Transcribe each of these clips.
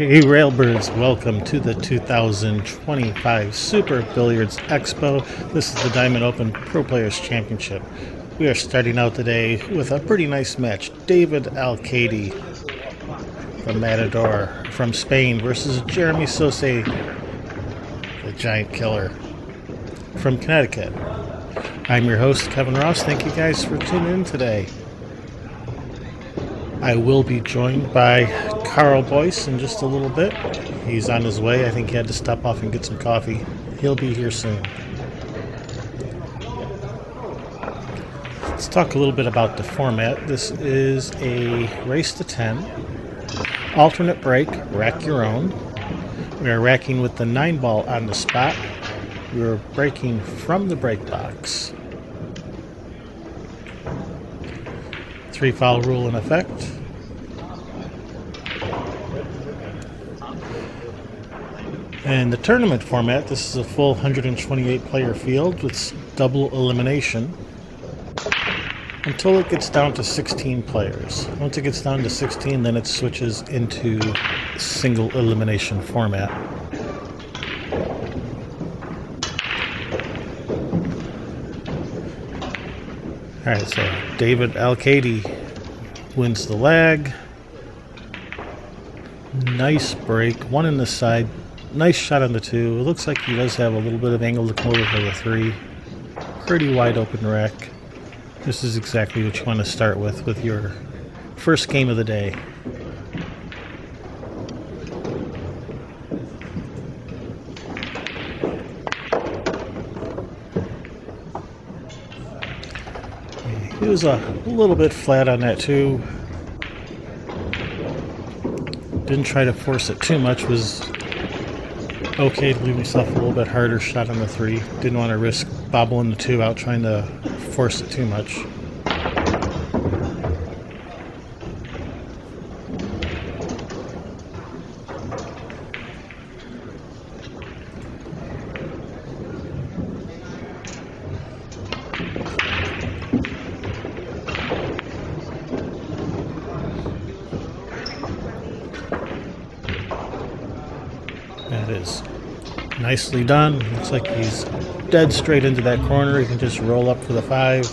Hey Railbirds, welcome to the 2025 Super Billiards Expo. This is the Diamond Open Pro Players Championship. We are starting out today with a pretty nice match. David Alcaide, the Matador from Spain, versus Jeremy Sossei, the Giant Killer from Connecticut. I'm your host, Kevin Ross. Thank you guys for tuning in today. I will be joined by Karl in just a little bit. He's on his way. I think he had to stop off and get some coffee. He'll be here soon. Let's talk a little bit about the format. This is a race to 10. Alternate break, rack your own. We are racking with the Nineball on the spot. We are breaking from the break box. 3-foul rule in effect. And the tournament format, this is a full 128 player field with double elimination until it gets down to 16 players. Once it gets down to 16, then it switches into single elimination format. Alright, so David Alcaide wins the lag. Nice break, one in the side. Nice shot on the 2. It looks like he does have a little bit of angle to come over for the 3. Pretty wide open rack. This is exactly what you want to start with your first game of the day. He was a little bit flat on that 2. Didn't try to force it too much. Was okay to leave himself a little bit harder shot on the 3. Didn't want to risk bobbling the 2 out trying to force it too much. That is nicely done. Looks like he's dead straight into that corner. He can just roll up for the 5.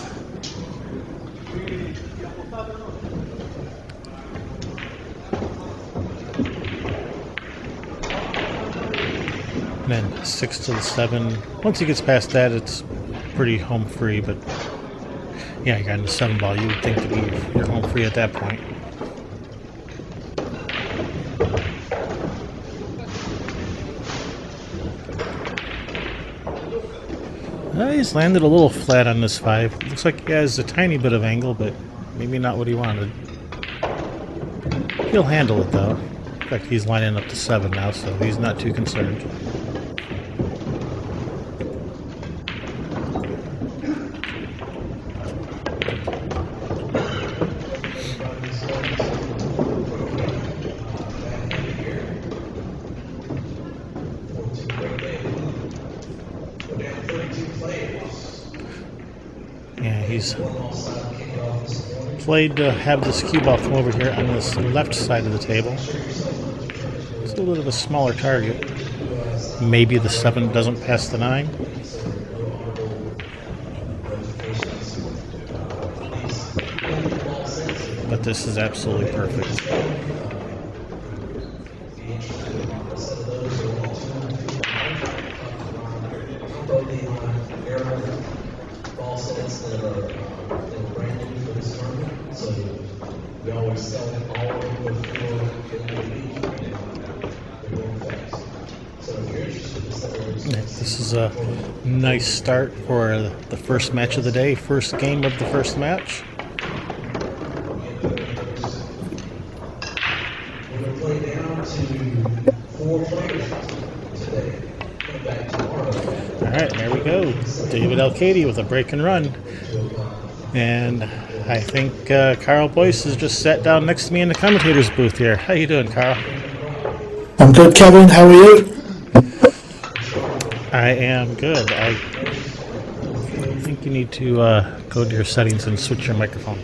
And then 6 to the 7. Once he gets past that, it's pretty home free. But yeah, you got in the 7 ball. You would think to be you're home free at that point. He's landed a little flat on this 5. Looks like he has a tiny bit of angle, but maybe not what he wanted. He'll handle it though. In fact, he's lining up to 7 now, so he's not too concerned. Yeah, he's played to have this cue ball come over here on this left side of the table. It's a little bit of a smaller target. Maybe the 7 doesn't pass the 9. But this is absolutely perfect. This is a nice start for the first match of the day, first game of the first match. Alright, there we go. David Alcaide with a break and run. And I think Karl Boyce has just sat down next to me in the commentator's booth here. How you doing, Karl? I'm good, Kevin. How are you? I am good. I think you need to go to your settings and switch your microphone.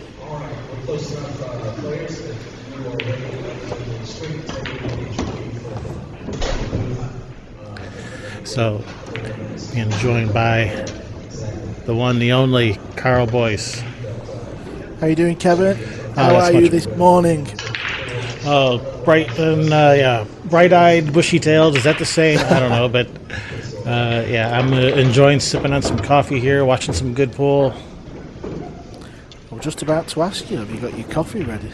So, being joined by the one, the only Karl Boyce. How you doing, Kevin? How that's are you much- this morning? Oh, bright-eyed, bushy-tailed. Is that the same? I don't know, but I'm enjoying sipping on some coffee here, watching some good pool. I was just about to ask you, have you got your coffee ready?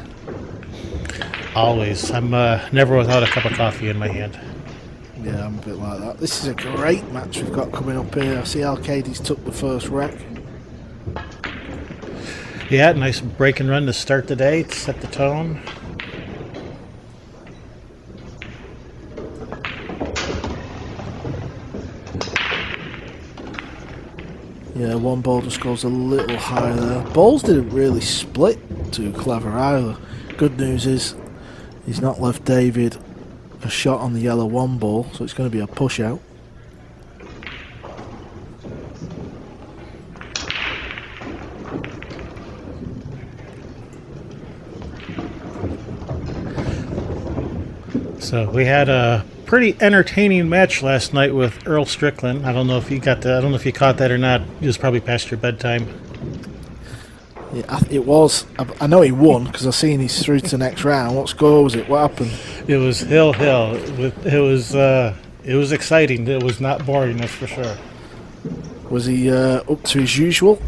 Always. I'm never without a cup of coffee in my hand. Yeah, I'm a bit like that. This is a great match we've got coming up here. I see Alcaide's took the first wreck. Yeah, nice break and run to start the day, to set the tone. Yeah, one ball just goes a little higher there. Balls didn't really split too clever either. Good news is he's not left David a shot on the yellow one ball, so it's going to be a push out. So we had a pretty entertaining match last night with Earl Strickland. I don't know if you got that. I don't know if you caught that or not. It was probably past your bedtime. Yeah, it was. I know he won because I seen he's through to the next round. What score was it? What happened? It was hill. It was exciting. It was not boring, that's for sure. Was he up to his usual?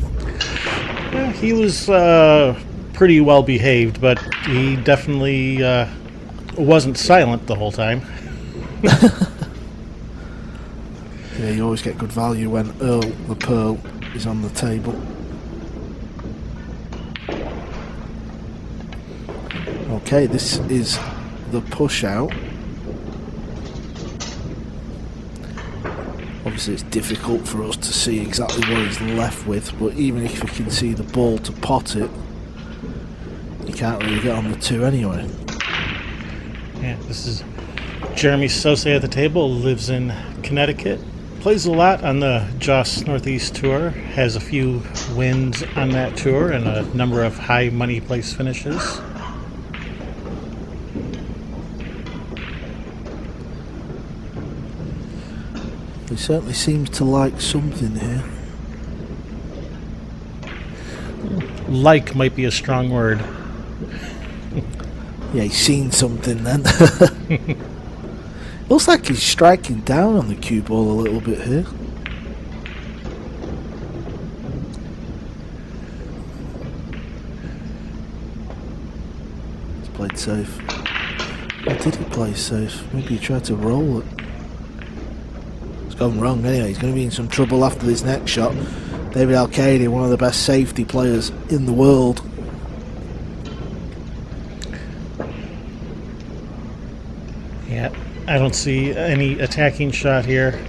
Yeah, he was pretty well behaved, but he definitely wasn't silent the whole time. Yeah, you always get good value when Earl the Pearl is on the table. Okay, this is the push out. Obviously it's difficult for us to see exactly what he's left with, but even if you can see the ball to pot it, you can't really get on the two anyway. Yeah, this is Jeremy Sossei at the table, lives in Connecticut. Plays a lot on the Joss Northeast Tour, has a few wins on that tour and a number of high money place finishes. He certainly seems to like something here. Like might be a strong word. Yeah, he's seen something then. Looks like he's striking down on the cue ball a little bit here. He's played safe. Or did he play safe? Maybe he tried to roll it. It's gone wrong anyway. He's going to be in some trouble after this next shot. David Alcaide, one of the best safety players in the world. Yeah, I don't see any attacking shot here.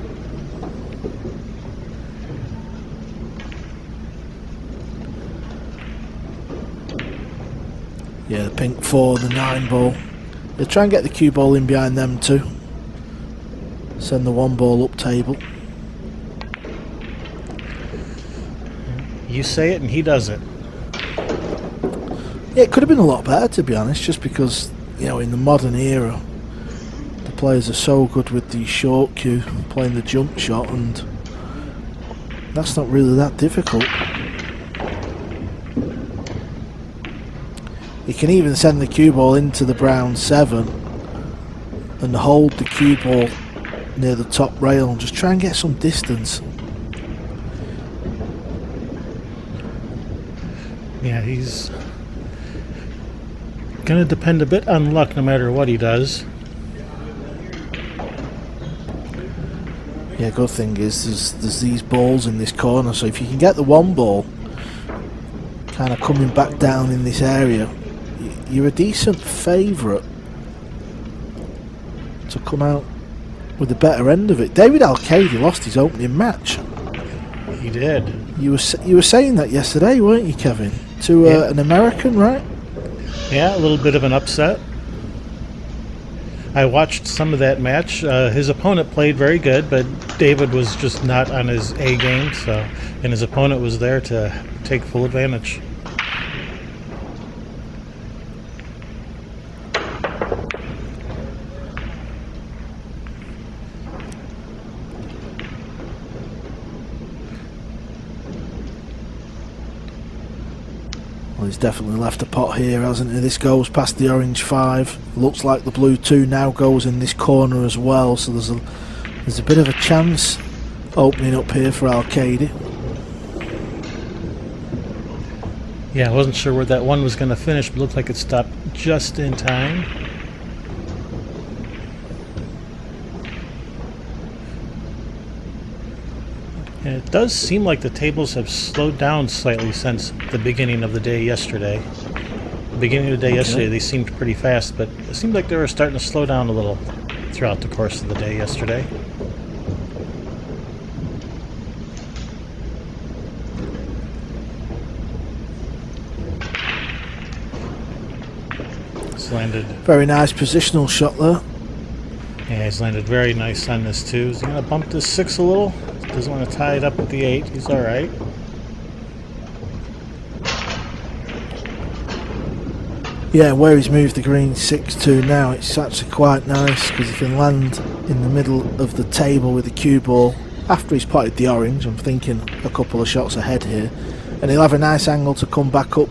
Yeah, the pink 4, the 9 ball. They'll try and get the cue ball in behind them too. Send the 1 ball up table. You say it and he does it. Yeah, it could have been a lot better, to be honest, just because, you know, in the modern era, the players are so good with the short cue, playing the jump shot, and that's not really that difficult. You can even send the cue ball into the brown 7 and hold the cue ball near the top rail and just try and get some distance. Yeah, he's going to depend a bit on luck no matter what he does. Yeah, good thing is there's these balls in this corner, so if you can get the 1 ball kind of coming back down in this area, you're a decent favourite to come out with the better end of it. David Alcaide lost his opening match. He did. You were saying that yesterday, weren't you, Kevin? To an American, right? Yeah, a little bit of an upset. I watched some of that match. His opponent played very good, but David was just not on his A game, and his opponent was there to take full advantage. Well, he's definitely left a pot here, hasn't he? This goes past the orange 5. Looks like the blue 2 now goes in this corner as well, so there's a bit of a chance opening up here for Alcaide. Yeah, I wasn't sure where that one was going to finish, but looked like it stopped just in time. And it does seem like the tables have slowed down slightly since the beginning of the day yesterday. The beginning of the day yesterday, they seemed pretty fast, but it seemed like they were starting to slow down a little throughout the course of the day yesterday. He's landed. Very nice positional shot there. Yeah, he's landed very nice on this too. Is he going to bump this 6 a little? Doesn't want to tie it up with the 8. He's all right. Yeah, where he's moved the green 6-2 now, it's actually quite nice because he can land in the middle of the table with the cue ball after he's potted the orange. I'm thinking a couple of shots ahead here, and he'll have a nice angle to come back up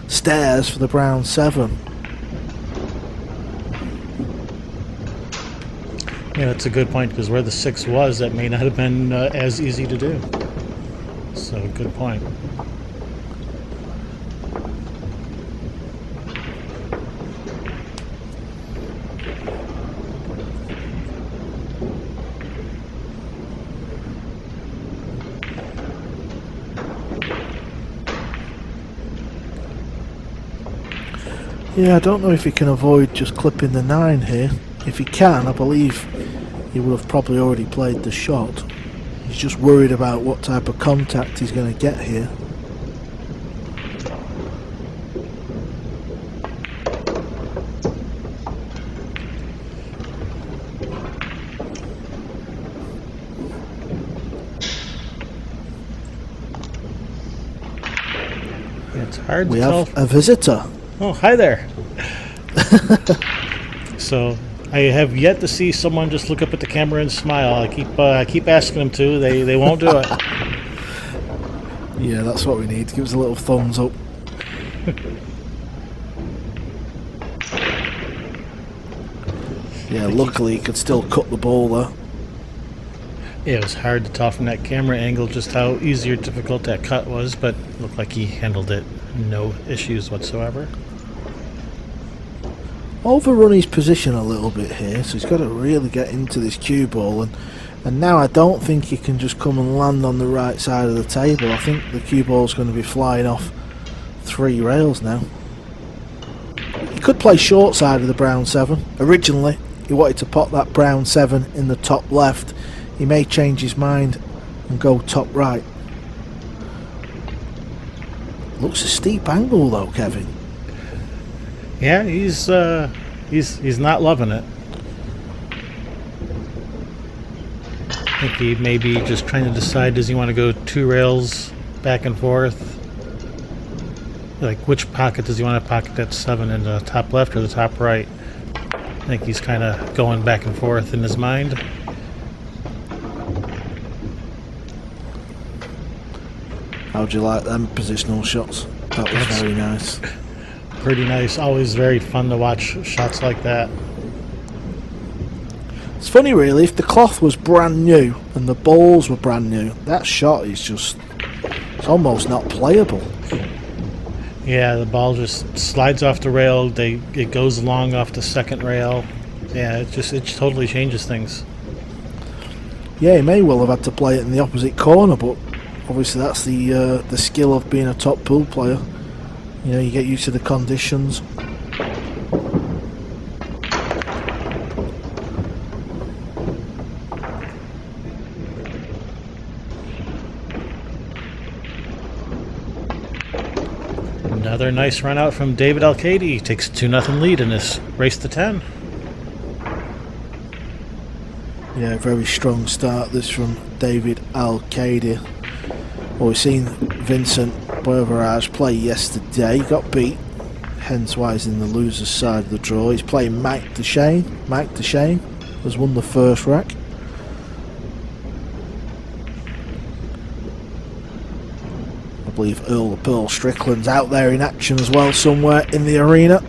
stairs for the brown 7. Yeah, that's a good point, because where the 6 was, that may not have been as easy to do. So, good point. Yeah, I don't know if he can avoid just clipping the 9 here. If he can, I believe he would have probably already played the shot. He's just worried about what type of contact he's going to get here. Yeah, it's hard to We tell. have a visitor. Oh, hi there. So, I have yet to see someone just look up at the camera and smile. I keep asking them to. They won't do it. Yeah, that's what we need. Give us a little thumbs up. Yeah, luckily he could still cut the ball there. Yeah, it was hard to tell from that camera angle just how easy or difficult that cut was, but it looked like he handled it no issues whatsoever. Overrun his position a little bit here, so he's got to really get into this cue ball, and now I don't think he can just come and land on the right side of the table. I think the cue ball's going to be flying off 3 rails now. He could play short side of the brown 7. Originally he wanted to pot that brown 7 in the top left. He may change his mind and go top right. Looks a steep angle though, Kevin. Yeah, he's not loving it. I think he may be just trying to decide, does he want to go 2 rails back and forth? Like, which pocket does he want to pocket that 7 in the top left or the top right? I think he's kind of going back and forth in his mind. How'd you like them positional shots? That was very nice. Pretty nice. Always very fun to watch shots like that. It's funny really, if the cloth was brand new and the balls were brand new, that shot is just, it's almost not playable. Yeah, the ball just slides off the rail. It goes long off the second rail. Yeah, it totally changes things. Yeah, he may well have had to play it in the opposite corner, but obviously that's the skill of being a top pool player. You know, you get used to the conditions. Another nice run out from David Alcaide. He takes a 2-0 lead in this race to 10. Yeah, very strong start this from David Alcaide. Well, we've seen Vincent Boyverage play yesterday. He got beat, hence why he's in the loser's side of the draw. He's playing Mike Deshane. Mike Deshane has won the first rack. I believe Earl the Pearl Strickland's out there in action as well, somewhere in the arena.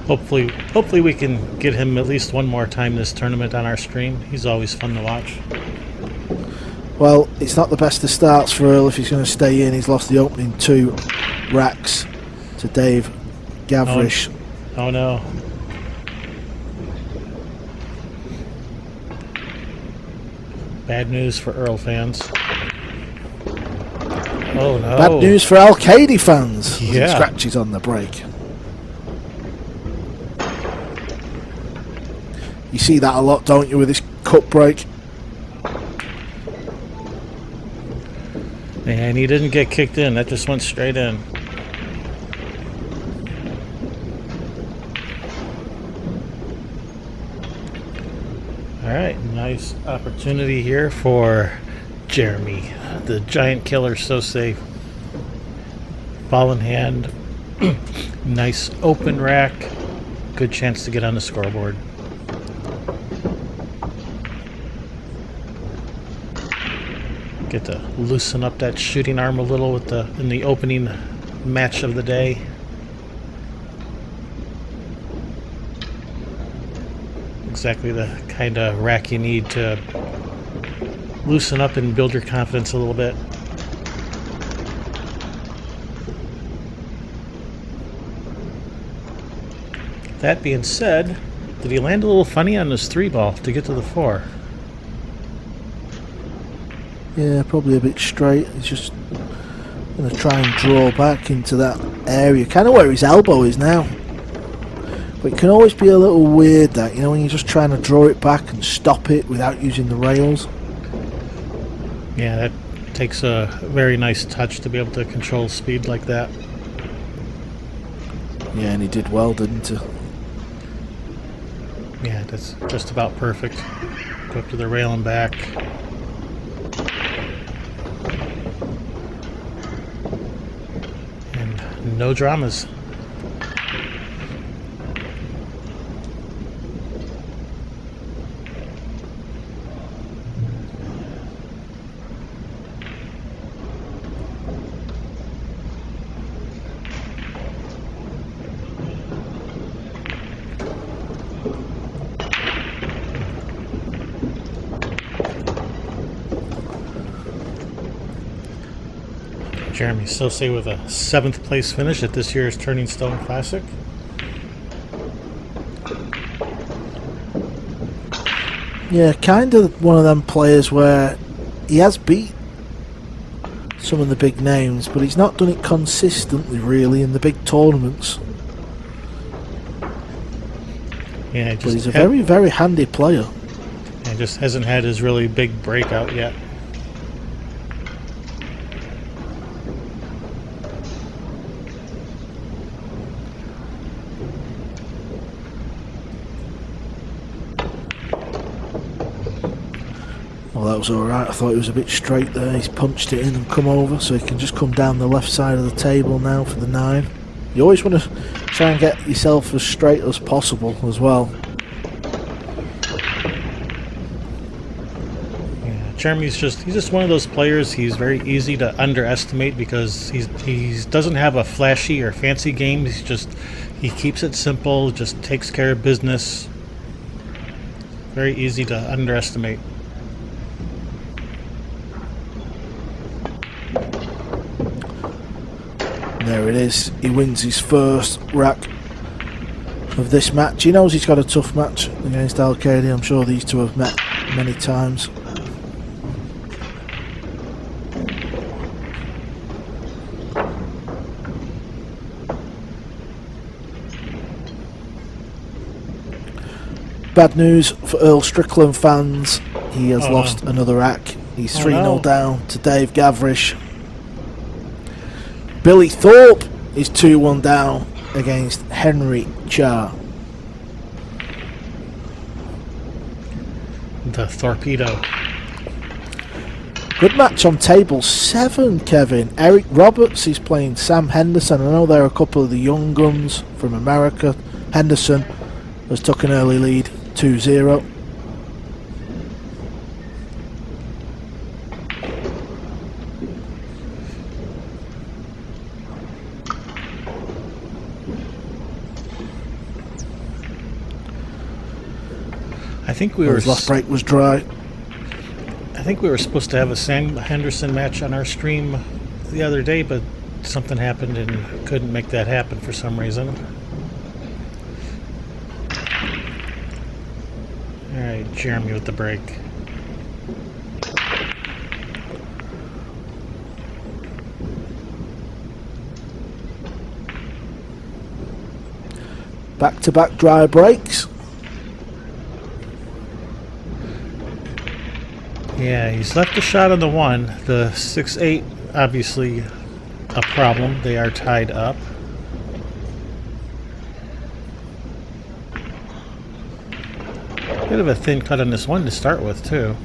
Hopefully we can get him at least one more time this tournament on our stream. He's always fun to watch. Well, it's not the best of starts for Earl if he's going to stay in. He's lost the opening 2 racks to Dave Gavrish. Oh no. Bad news for Earl fans. Oh no. Bad news for Alcaide fans. Yeah. Scratches on the break. You see that a lot, don't you, with this cut break? And he didn't get kicked in. That just went straight in. Alright, nice opportunity here for Jeremy, the giant killer Sossei. Ball in hand. Nice open rack. Good chance to get on the scoreboard. Get to loosen up that shooting arm a little with in the opening match of the day. Exactly the kind of rack you need to loosen up and build your confidence a little bit. That being said, did he land a little funny on his 3-ball to get to the 4? Yeah, probably a bit straight. He's just going to try and draw back into that area, kind of where his elbow is now. But it can always be a little weird, that, you know, when you're just trying to draw it back and stop it without using the rails. Yeah, that takes a very nice touch to be able to control speed like that. Yeah, and he did well, didn't he? Yeah, that's just about perfect. Go up to the rail and back. And no dramas. Jeremy Sossei with a 7th place finish at this year's Turning Stone Classic. Yeah, kind of one of them players where he has beat some of the big names, but he's not done it consistently really in the big tournaments. Yeah, But he's a very, very handy player. Yeah, just hasn't had his really big breakout yet. Well, that was alright. I thought it was a bit straight there. He's punched it in and come over, so he can just come down the left side of the table now for the 9. You always want to try and get yourself as straight as possible as well. Yeah, Jeremy's he's just one of those players. He's very easy to underestimate because he doesn't have a flashy or fancy game. He keeps it simple, just takes care of business. Very easy to underestimate. There it is. He wins his first rack of this match. He knows he's got a tough match against Alcaide. I'm sure these two have met many times. Bad news for Earl Strickland fans. He has lost another rack. He's 3-0 down to Dave Gavrish. Billy Thorpe is 2-1 down against Henry Cha. The Torpedo. Good match on table 7, Kevin. Eric Roberts is playing Sam Henderson. I know there are a couple of the young guns from America. Henderson has took an early lead, 2-0. I think we were. His last break was dry. I think we were supposed to have a Sam Henderson match on our stream the other day, but something happened and couldn't make that happen for some reason. Alright, Jeremy with the break. Back-to-back dry breaks. Yeah, he's left a shot on the 1. The 6-8, obviously a problem. They are tied up. Bit of a thin cut on this 1 to start with, too.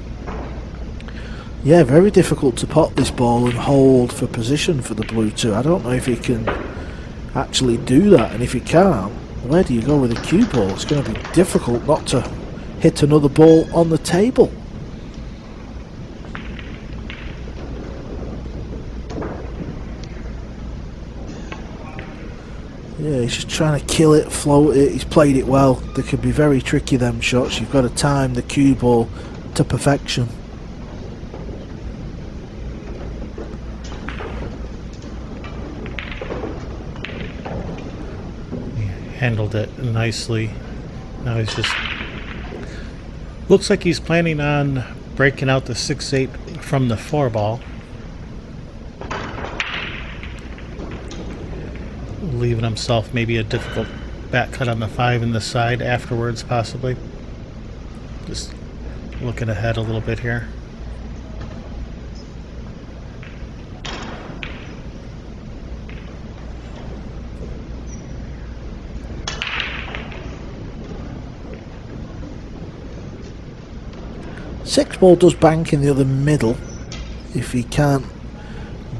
Yeah, very difficult to pot this ball and hold for position for the blue 2. I don't know if he can actually do that, and if he can't, where do you go with a cue ball? It's going to be difficult not to hit another ball on the table. Yeah, he's just trying to kill it, float it. He's played it well. They can be very tricky, them shots. You've got to time the cue ball to perfection. Handled it nicely. Now he's just... Looks like he's planning on breaking out the 6-8 from the 4 ball. Leaving himself maybe a difficult back cut on the 5 in the side afterwards, possibly. Just looking ahead a little bit here. Six ball does bank in the other middle if he can't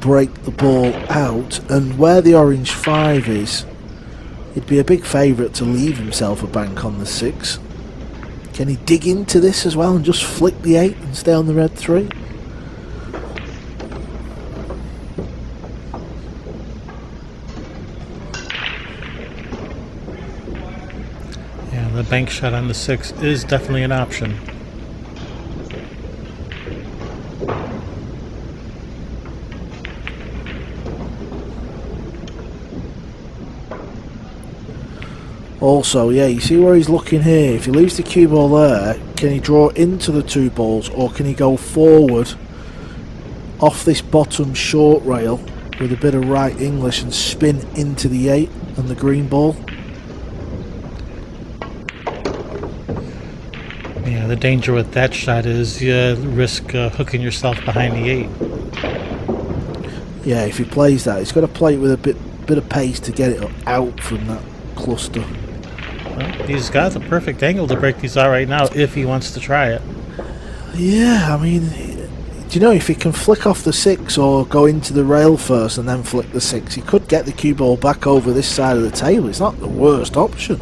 break the ball out, and where the orange 5 is, he'd be a big favourite to leave himself a bank on the 6. Can he dig into this as well and just flick the 8 and stay on the red 3? Yeah, the bank shot on the 6 is definitely an option. Also, yeah, you see where he's looking here. If he leaves the cue ball there, can he draw into the 2 balls, or can he go forward off this bottom short rail with a bit of right English and spin into the 8 and the green ball? Yeah, the danger with that shot is you risk hooking yourself behind the 8. Yeah, if he plays that, he's got to play it with a bit of pace to get it out from that cluster. Well, he's got the perfect angle to break these out right now if he wants to try it. Yeah, I mean, do you know, if he can flick off the 6 or go into the rail first and then flick the 6, he could get the cue ball back over this side of the table. It's not the worst option.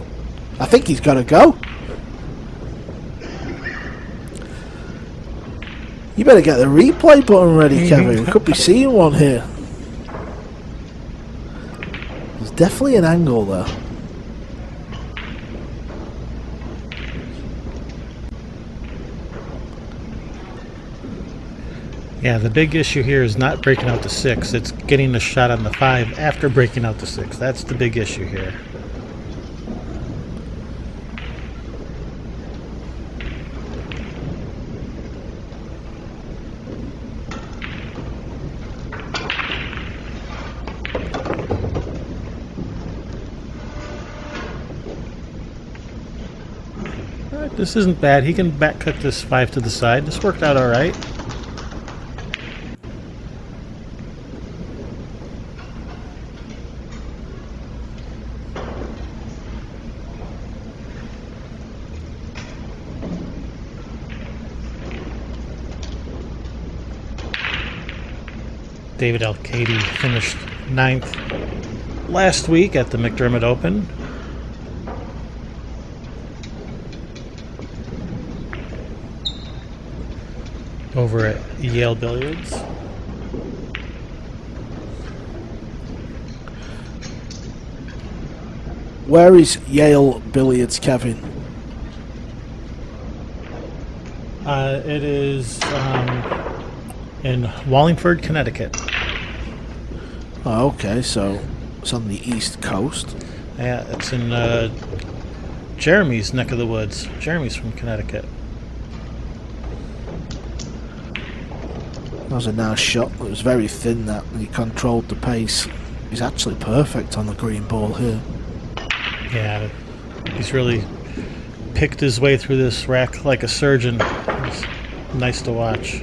I think he's got to go. You better get the replay button ready, Kevin. We could be seeing one here. There's definitely an angle there. Yeah, the big issue here is not breaking out the 6. It's getting the shot on the 5 after breaking out the 6. That's the big issue here. Alright, this isn't bad. He can back cut this 5 to the side. This worked out alright. David Alcaide finished 9th last week at the McDermott Open. Over at Yale Billiards. Where is Yale Billiards, Kevin? It is in Wallingford, Connecticut. Oh, okay, so it's on the East Coast. Yeah, it's in Jeremy's neck of the woods. Jeremy's from Connecticut. That was a nice shot. It was very thin, that, and he controlled the pace. He's actually perfect on the green ball here. Yeah, he's really picked his way through this rack like a surgeon. It's nice to watch.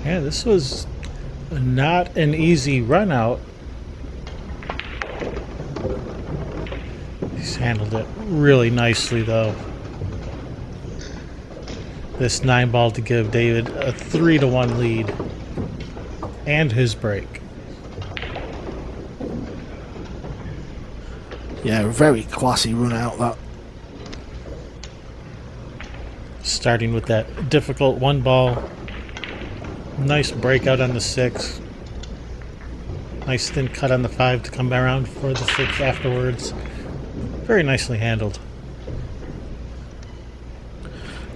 Yeah, this was not an easy run out. He's handled it really nicely, though. This 9-ball to give David a 3-1 lead and his break. Yeah, very classy run out, that. Starting with that difficult 1-ball. Nice breakout on the 6. Nice thin cut on the 5 to come around for the 6 afterwards. Very nicely handled.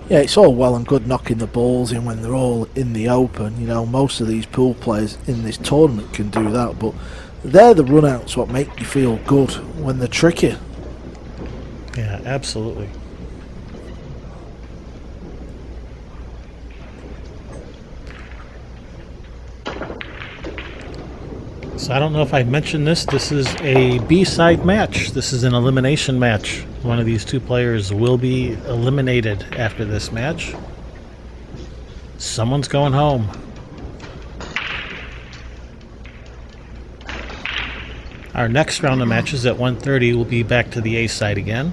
Yeah, it's all well and good knocking the balls in when they're all in the open. You know, most of these pool players in this tournament can do that, but they're the run-outs what make you feel good when they're tricky. Yeah, absolutely. So I don't know if I mentioned this. This is a B-side match. This is an elimination match. One of these two players will be eliminated after this match. Someone's going home. Our next round of matches at 1:30 will be back to the A side again.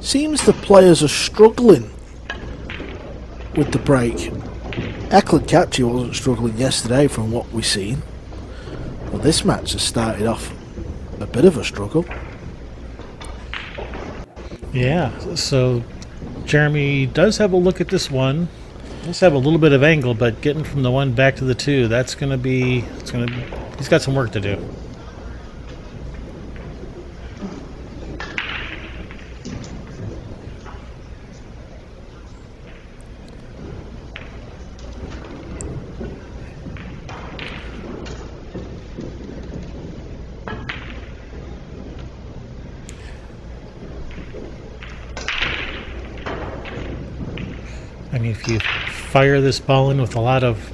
Seems the players are struggling with the break. Eklund Catchy wasn't struggling yesterday from what we've seen. Well, this match has started off a bit of a struggle. Yeah, so Jeremy does have a look at this one. Does have a little bit of angle, but getting from the 1 back to the 2, that's going to be, he's got some work to do. I mean, if you fire this ball in with a lot of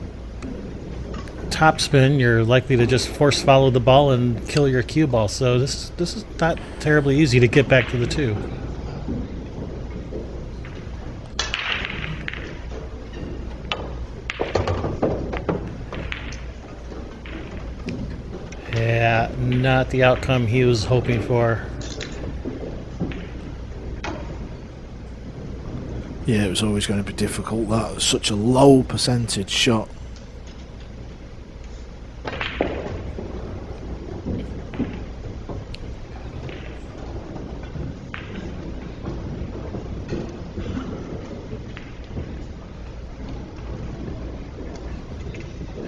topspin, you're likely to just force follow the ball and kill your cue ball. So this is not terribly easy to get back to the 2. Yeah, not the outcome he was hoping for. Yeah, it was always going to be difficult. That was such a low percentage shot.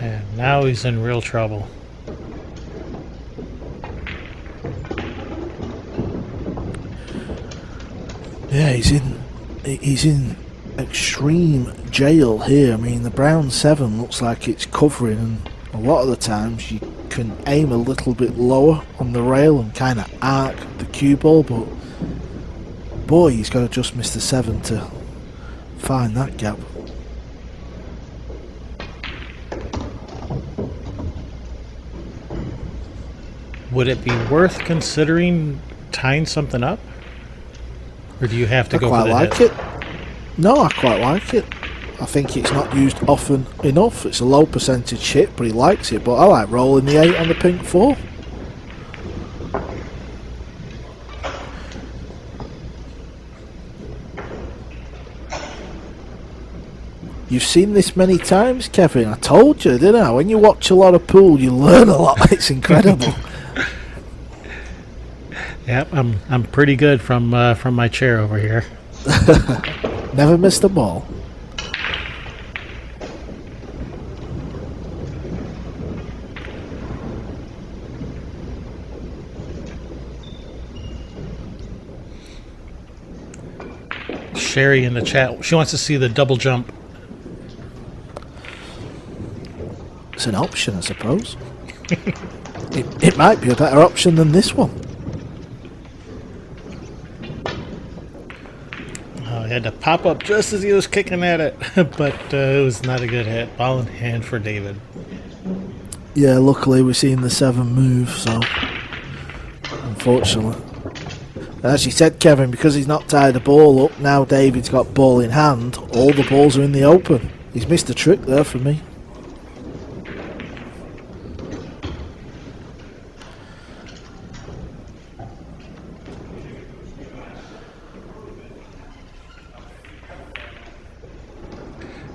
And now he's in real trouble. Yeah, he's in extreme jail here. I mean, the brown 7 looks like it's covering, and a lot of the times you can aim a little bit lower on the rail and kind of arc the cue ball, but boy, he's got to just miss the 7 to find that gap. Would it be worth considering tying something up? Or do you have to I go quite for the like hit? it. No, I quite like it. I think it's not used often enough. It's a low percentage hit, but he likes it. But I like rolling the 8 on the pink 4. You've seen this many times, Kevin. I told you, didn't I? When you watch a lot of pool, you learn a lot. It's incredible. Yep, I'm pretty good from my chair over here. Never missed a ball. Sherry in the chat, she wants to see the double jump. It's an option, I suppose. It might be a better option than this one. Oh, he had to pop up just as he was kicking at it, but it was not a good hit. Ball in hand for David. Yeah, luckily we've seen the 7 move, so unfortunately. As you said, Kevin, because he's not tied the ball up, now David's got ball in hand, all the balls are in the open. He's missed a trick there for me.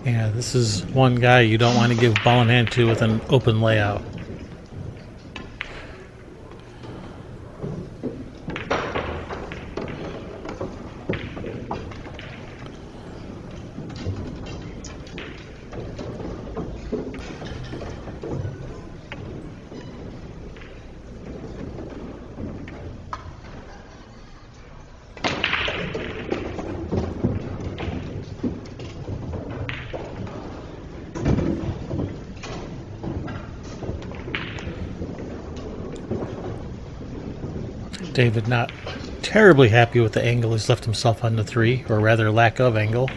Yeah, this is one guy you don't want to give ball in hand to with an open layout. David not terribly happy with the angle he's left himself on the 3, or rather lack of angle.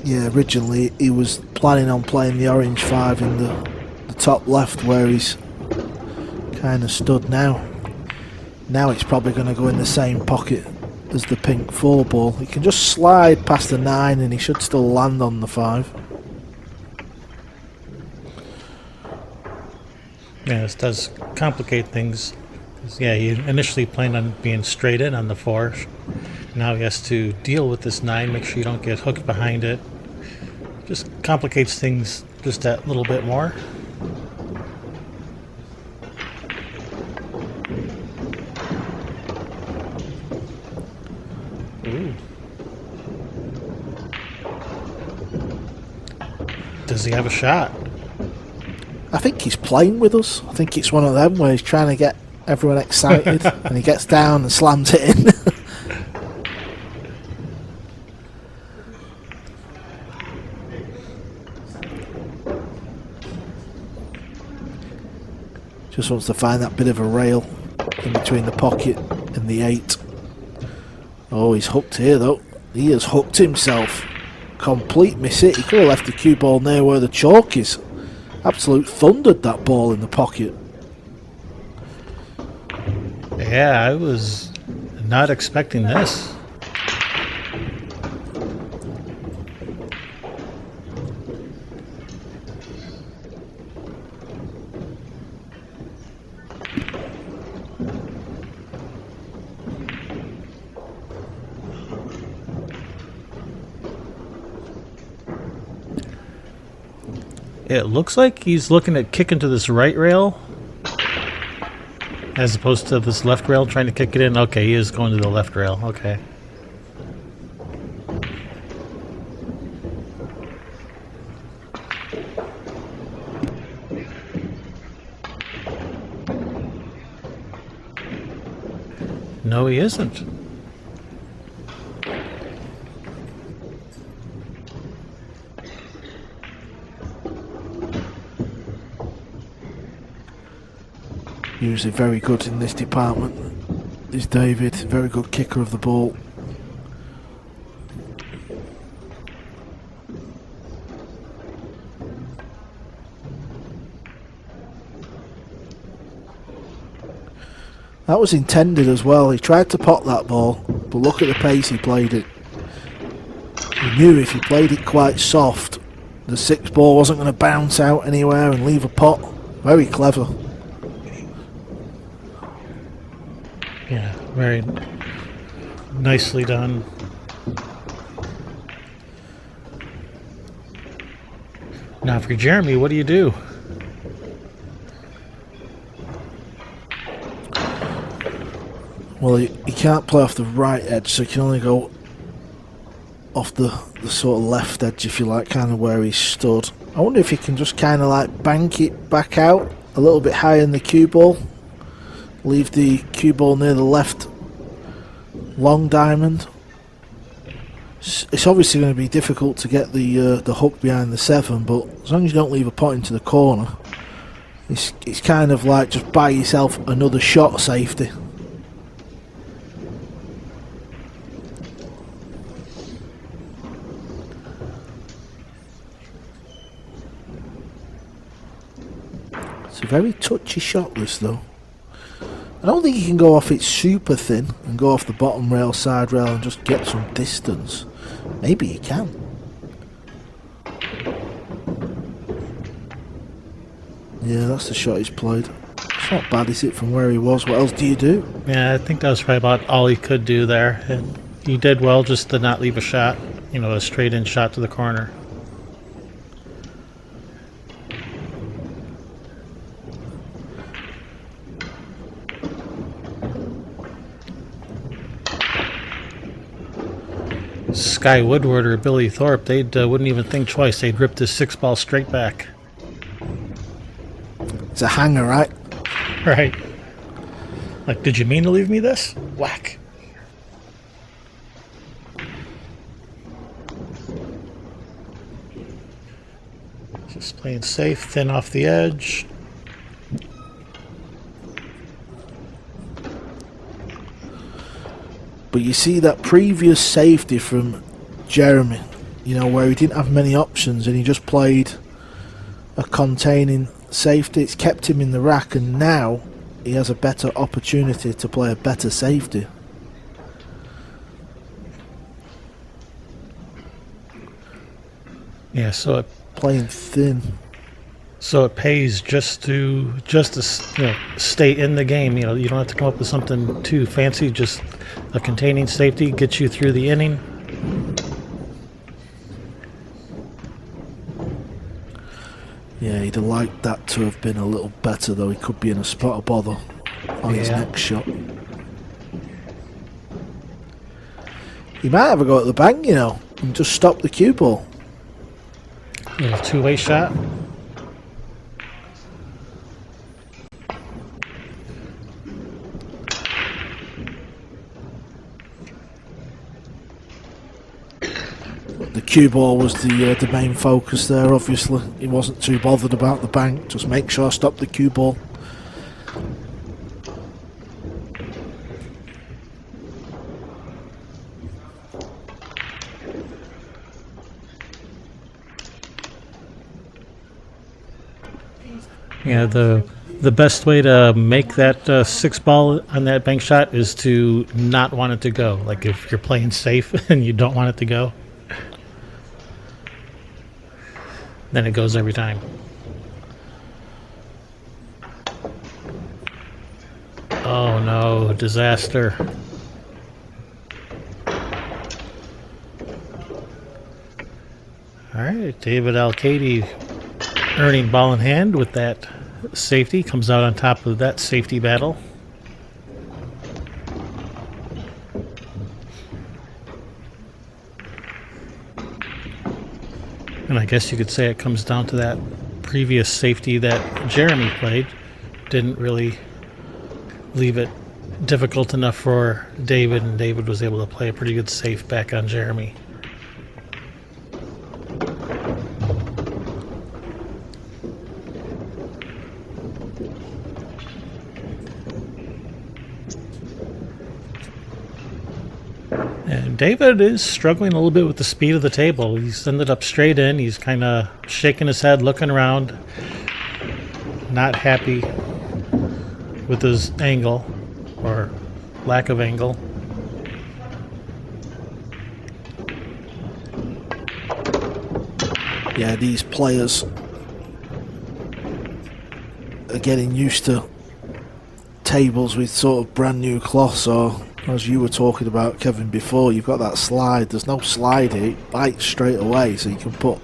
Yeah, originally he was planning on playing the orange 5 in the top left where he's kind of stood now. Now it's probably going to go in the same pocket as the pink 4 ball. He can just slide past the 9 and he should still land on the 5. Yeah, this does complicate things. 'Cause, yeah, he initially planned on being straight in on the 4. Now he has to deal with this 9, make sure you don't get hooked behind it. Just complicates things just that little bit more. Ooh. Does he have a shot? I think he's playing with us. I think it's one of them where he's trying to get everyone excited and he gets down and slams it in. Just wants to find that bit of a rail in between the pocket and the 8. Oh, he's hooked here though. He has hooked himself. Complete miss it. He could have left the cue ball near where the chalk is. Absolute thundered that ball in the pocket. Yeah, I was not expecting this. It looks like he's looking at kicking to this right rail as opposed to this left rail, trying to kick it in. Okay, he is going to the left rail. Okay. No, he isn't. Usually very good in this department. is David. Very good kicker of the ball. That was intended as well. He tried to pot that ball, but look at the pace he played it. He knew if he played it quite soft, the 6 ball wasn't going to bounce out anywhere and leave a pot. Very clever. Yeah, very nicely done. Now for Jeremy, what do you do? Well, he can't play off the right edge, so he can only go off the sort of left edge, if you like, kind of where he stood. I wonder if he can just kind of like bank it back out a little bit higher in the cue ball. Leave the cue ball near the left long diamond. It's obviously going to be difficult to get the hook behind the 7, but as long as you don't leave a pot into the corner, it's kind of like just buy yourself another shot safety. It's a very touchy shot, this, though. I don't think you can go off it super thin and go off the bottom rail, side rail, and just get some distance. Maybe you can. Yeah, that's the shot he's played. It's not bad, is it, from where he was? What else do you do? Yeah, I think that was probably about all he could do there. And he did well just to not leave a shot, you know, a straight in shot to the corner. Sky Woodward or Billy Thorpe, they wouldn't even think twice. They'd rip this 6 ball straight back. It's a hanger, right? Right. Like, did you mean to leave me this? Whack. Just playing safe, thin off the edge. But you see that previous safety from Jeremy, you know, where he didn't have many options and he just played a containing safety. It's kept him in the rack, and now he has a better opportunity to play a better safety. Yeah, so Playing thin. So it pays just to stay in the game. You know, you don't have to come up with something too fancy. Just a containing safety gets you through the inning. Yeah, he'd have liked that to have been a little better, though. He could be in a spot of bother on his next shot. He might have a go at the bank, you know, and just stop the cue ball. Little two-way shot. The cue ball was the main focus there, obviously. He wasn't too bothered about the bank. Just make sure I stop the cue ball. Yeah, the best way to make that 6 ball on that bank shot is to not want it to go. Like if you're playing safe and you don't want it to go, then it goes every time. Oh no, disaster. Alright, David Alcaide earning ball in hand with that safety. Comes out on top of that safety battle. And I guess you could say it comes down to that previous safety that Jeremy played. Didn't really leave it difficult enough for David, and David was able to play a pretty good safe back on Jeremy. David is struggling a little bit with the speed of the table. He's ended up straight in. He's kind of shaking his head, looking around, not happy with his angle or lack of angle. Yeah, these players are getting used to tables with sort of brand new cloths, or as you were talking about, Kevin, before, you've got that slide. There's no slide here, it bites straight away, so you can put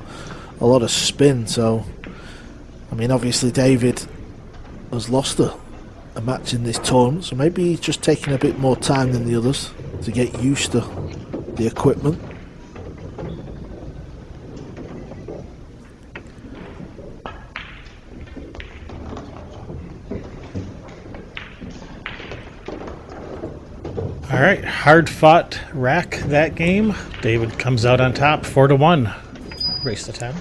a lot of spin. So, I mean, obviously David has lost a match in this tournament, so maybe he's just taking a bit more time than the others to get used to the equipment. All right, hard-fought rack that game. David comes out on top, 4-1. Race to 10.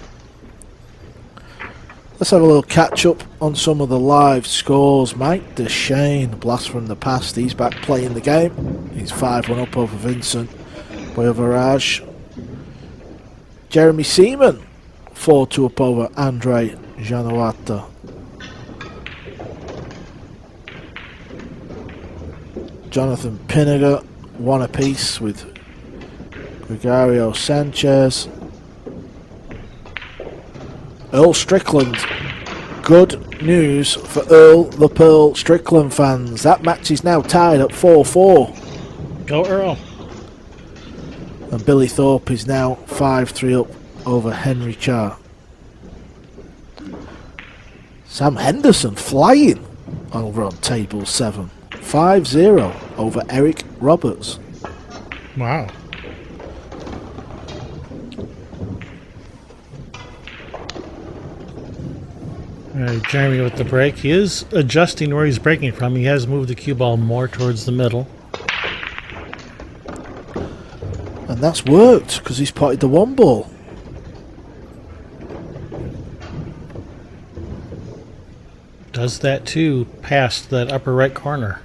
Let's have a little catch-up on some of the live scores. Mike Deshane, blast from the past. He's back playing the game. He's 5-1 up over Vincent Boyavaraj. Jeremy Seaman, 4-2 up over Andre Janowata. Jonathan Pinniger, 1 apiece with Gregorio Sanchez. Earl Strickland. Good news for Earl the Pearl Strickland fans. That match is now tied at 4-4. Go Earl. And Billy Thorpe is now 5-3 up over Henry Charr. Sam Henderson flying over on table 7. 5-0 over Eric Roberts. Wow. All right, Jeremy with the break. He is adjusting where he's breaking from. He has moved the cue ball more towards the middle. And that's worked because he's potted the 1 ball. Does that too past that upper right corner.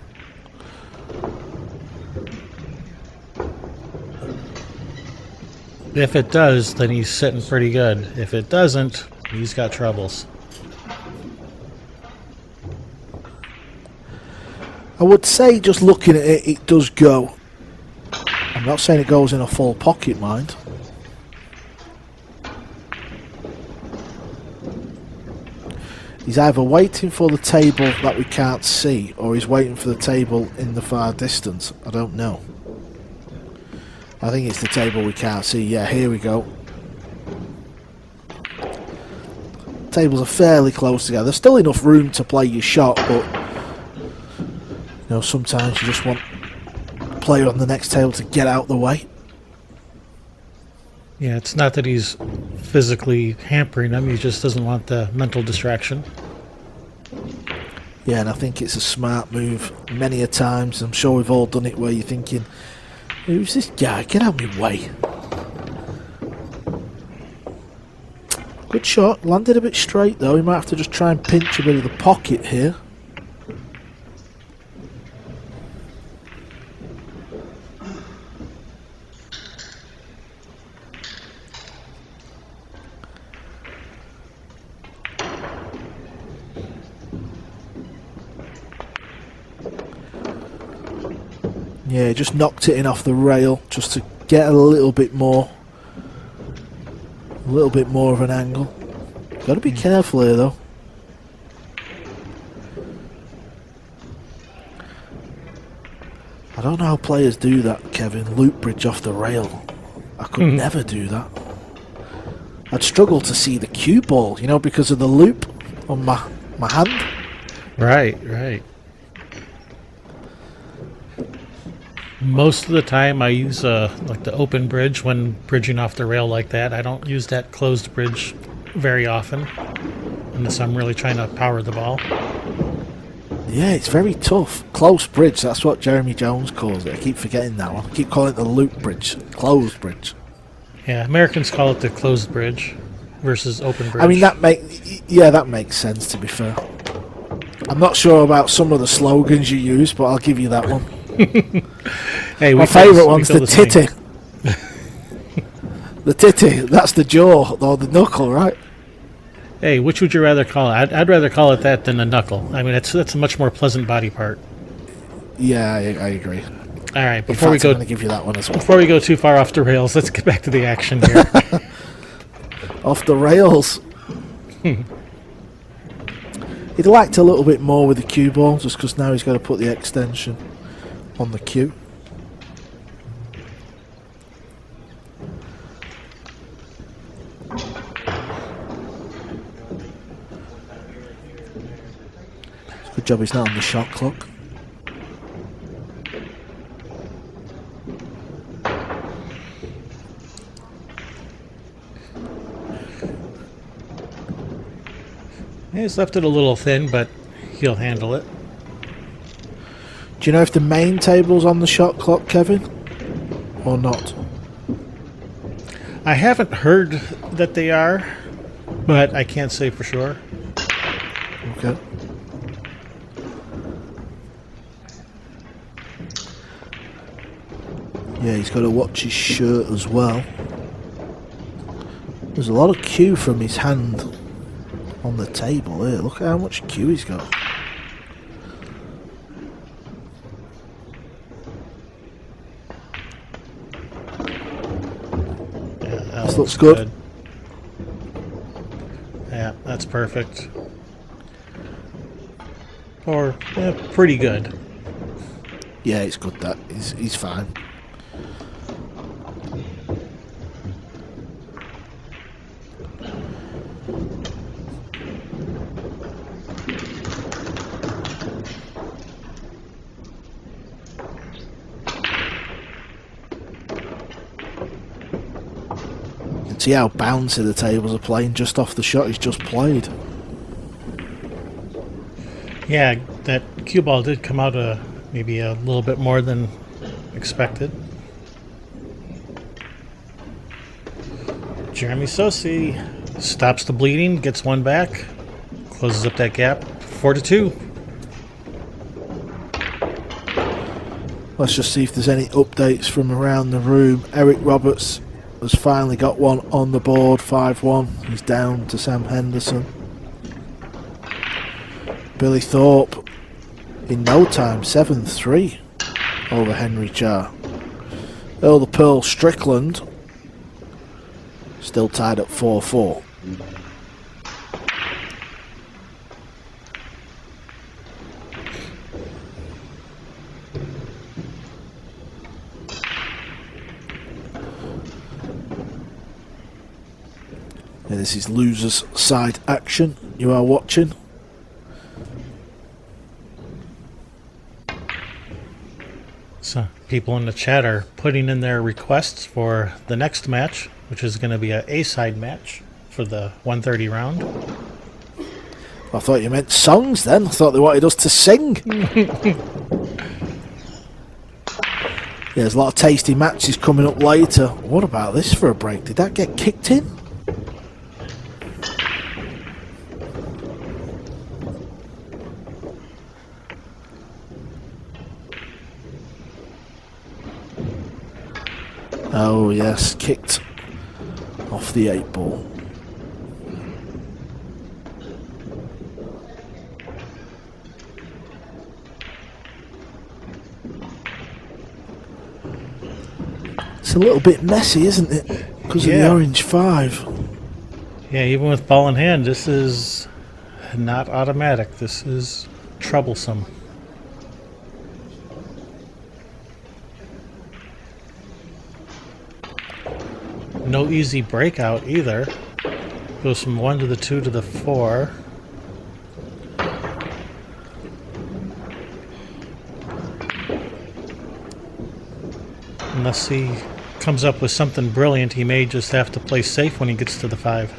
If it does, then he's sitting pretty good. If it doesn't, he's got troubles. I would say, just looking at it, it does go. I'm not saying it goes in a full pocket, mind. He's either waiting for the table that we can't see, or he's waiting for the table in the far distance. I don't know. I think it's the table we can't see. Yeah, here we go. Tables are fairly close together. There's still enough room to play your shot, but you know, sometimes you just want the player on the next table to get out the way. Yeah, it's not that he's physically hampering him. He just doesn't want the mental distraction. Yeah, and I think it's a smart move many a times. I'm sure we've all done it where you're thinking, who's this guy? Get out of my way. Good shot. Landed a bit straight though. He might have to just try and pinch a bit of the pocket here. Yeah, just knocked it in off the rail just to get a little bit more of an angle. Got to be careful here though. I don't know how players do that, Kevin. Loop bridge off the rail. I could never do that. I'd struggle to see the cue ball, you know, because of the loop on my hand. Right, right. Most of the time I use like the open bridge when bridging off the rail like that. I don't use that closed bridge very often unless I'm really trying to power the ball. Yeah, it's very tough. Close bridge, that's what Jeremy Jones calls it. I keep forgetting that one. I keep calling it the loop bridge. Closed bridge. Yeah, Americans call it the closed bridge versus open bridge. I mean, that makes sense, to be fair. I'm not sure about some of the slogans you use, but I'll give you that one. Hey, my favourite one's the titty. The titty, that's the jaw or the knuckle, right? Hey, which would you rather call it? I'd rather call it that than a knuckle. I mean, that's a much more pleasant body part. Yeah, I agree. All right, I'm going to give you that one as well. before we go too far off the rails, let's get back to the action here. Off the rails. He'd liked a little bit more with the cue ball, just because now he's got to put the extension on the cue. Good job he's not on the shot clock. He's left it a little thin, but he'll handle it. Do you know if the main table's on the shot clock, Kevin? Or not? I haven't heard that they are, but I can't say for sure. Okay. Yeah, he's got to watch his shirt as well. There's a lot of cue from his hand on the table here. Look at how much cue he's got. Yeah, this looks good. Yeah, that's perfect. Or pretty good. Yeah, it's good that. He's fine. See how bouncy the tables are playing just off the shot he's just played. Yeah, that cue ball did come out maybe a little bit more than expected. Jeremy Sossei stops the bleeding, gets one back, closes up that gap, 4-2. Let's just see if there's any updates from around the room. Eric Roberts has finally got one on the board, 5-1. He's down to Sam Henderson. Billy Thorpe in no time, 7-3 over Henry Charr. Earl the Pearl Strickland still tied at 4-4. And this is losers side action you are watching. So people in the chat are putting in their requests for the next match, which is going to be a A-side match for the 130 round. I thought you meant songs then. I thought they wanted us to sing. Yeah, there's a lot of tasty matches coming up later. What about this for a break? Did that get kicked in? Oh yes, kicked off the 8-ball. It's a little bit messy, isn't it? Because of the orange 5. Yeah, even with ball in hand, this is not automatic. This is troublesome. No easy breakout either. Goes from 1 to the 2 to the 4. Unless he comes up with something brilliant, he may just have to play safe when he gets to the 5.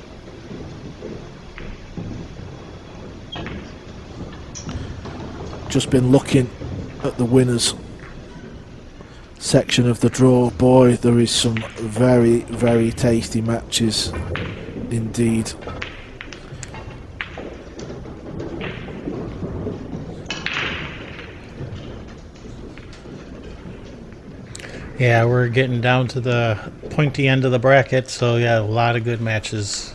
Just been looking at the winners section of the draw. Boy, there is some very, very tasty matches indeed. Yeah, we're getting down to the pointy end of the bracket, so yeah, a lot of good matches.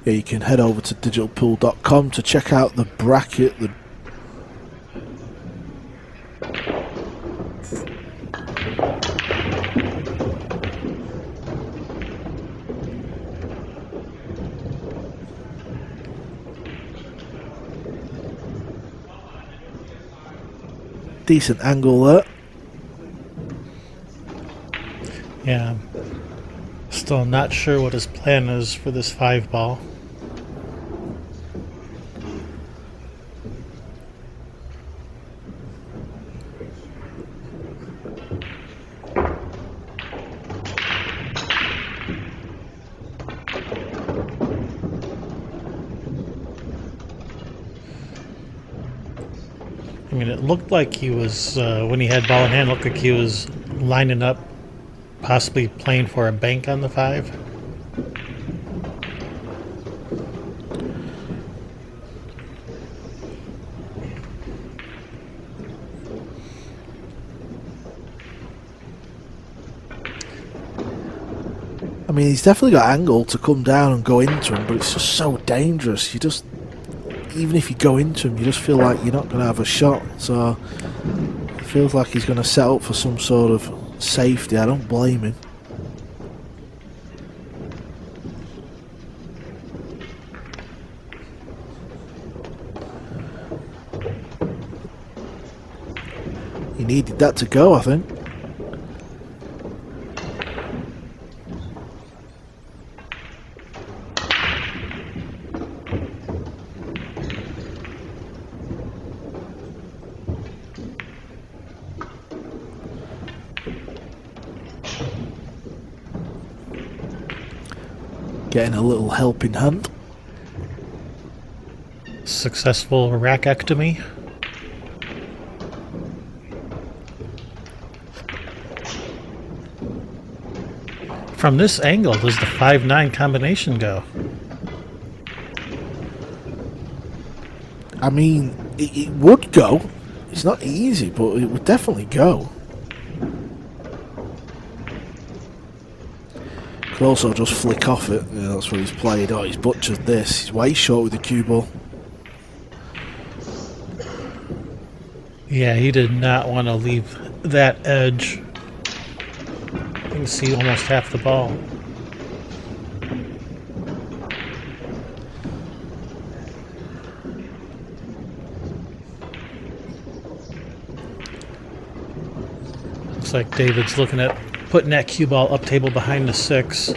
Yeah, you can head over to digitalpool.com to check out the bracket. Decent angle there. Yeah, still not sure what his plan is for this 5-ball. I mean, it looked like he was, when he had ball in hand, looked like he was lining up, possibly playing for a bank on the 5. I mean, he's definitely got angle to come down and go into him, but it's just so dangerous. You just, even if you go into him, you just feel like you're not going to have a shot. So it feels like he's going to set up for some sort of safety. I don't blame him. He needed that to go, I think. Getting a little helping hand. Successful rackectomy. From this angle, does the 5-9 combination go? I mean, it would go. It's not easy, but it would definitely go. Could also just flick off it. Yeah, that's what he's played. Oh, he's butchered this. He's way short with the cue ball. Yeah, he did not want to leave that edge. You can see almost half the ball. Looks like David's looking at putting that cue ball up table behind the 6.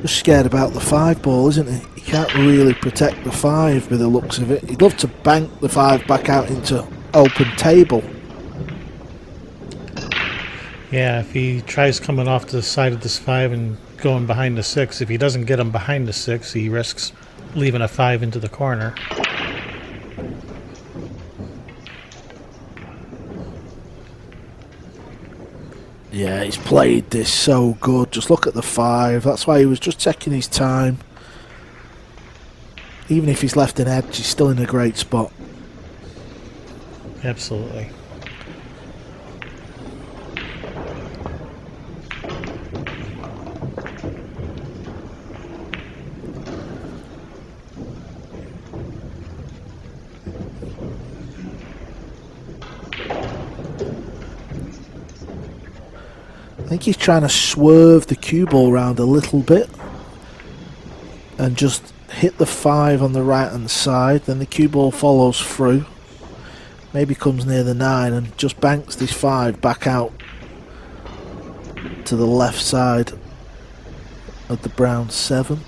Just scared about the 5-ball, isn't he? He can't really protect the 5 with the looks of it. He'd love to bank the 5 back out into open table. Yeah, if he tries coming off to the side of this 5 and going behind the 6, if he doesn't get him behind the 6, he risks leaving a 5 into the corner. Yeah, he's played this so good. Just look at the 5. That's why he was just taking his time. Even if he's left an edge, he's still in a great spot. Absolutely. I think he's trying to swerve the cue ball round a little bit and just hit the 5 on the right hand side. Then the cue ball follows through, maybe comes near the 9 and just banks this 5 back out to the left side of the brown 7.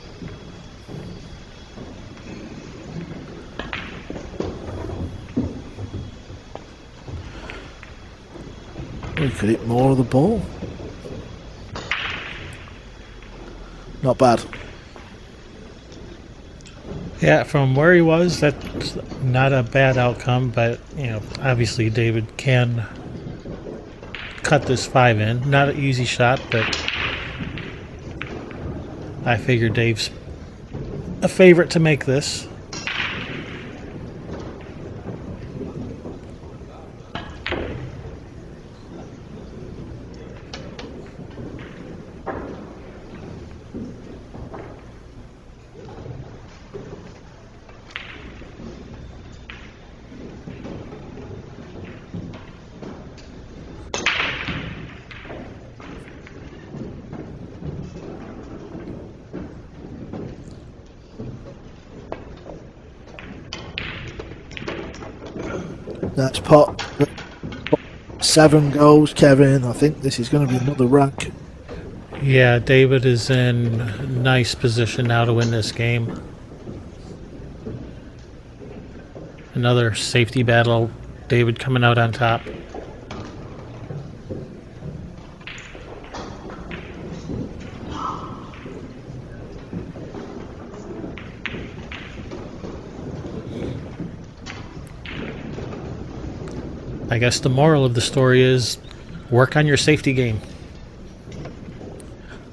We could hit more of the ball. Not bad. Yeah, from where he was, that's not a bad outcome, but, you know, obviously David can cut this 5 in. Not an easy shot, but I figure Dave's a favorite to make this. That's pot. 7 goals, Kevin. I think this is going to be another rank. Yeah, David is in nice position now to win this game. Another safety battle. David coming out on top. I guess the moral of the story is work on your safety game.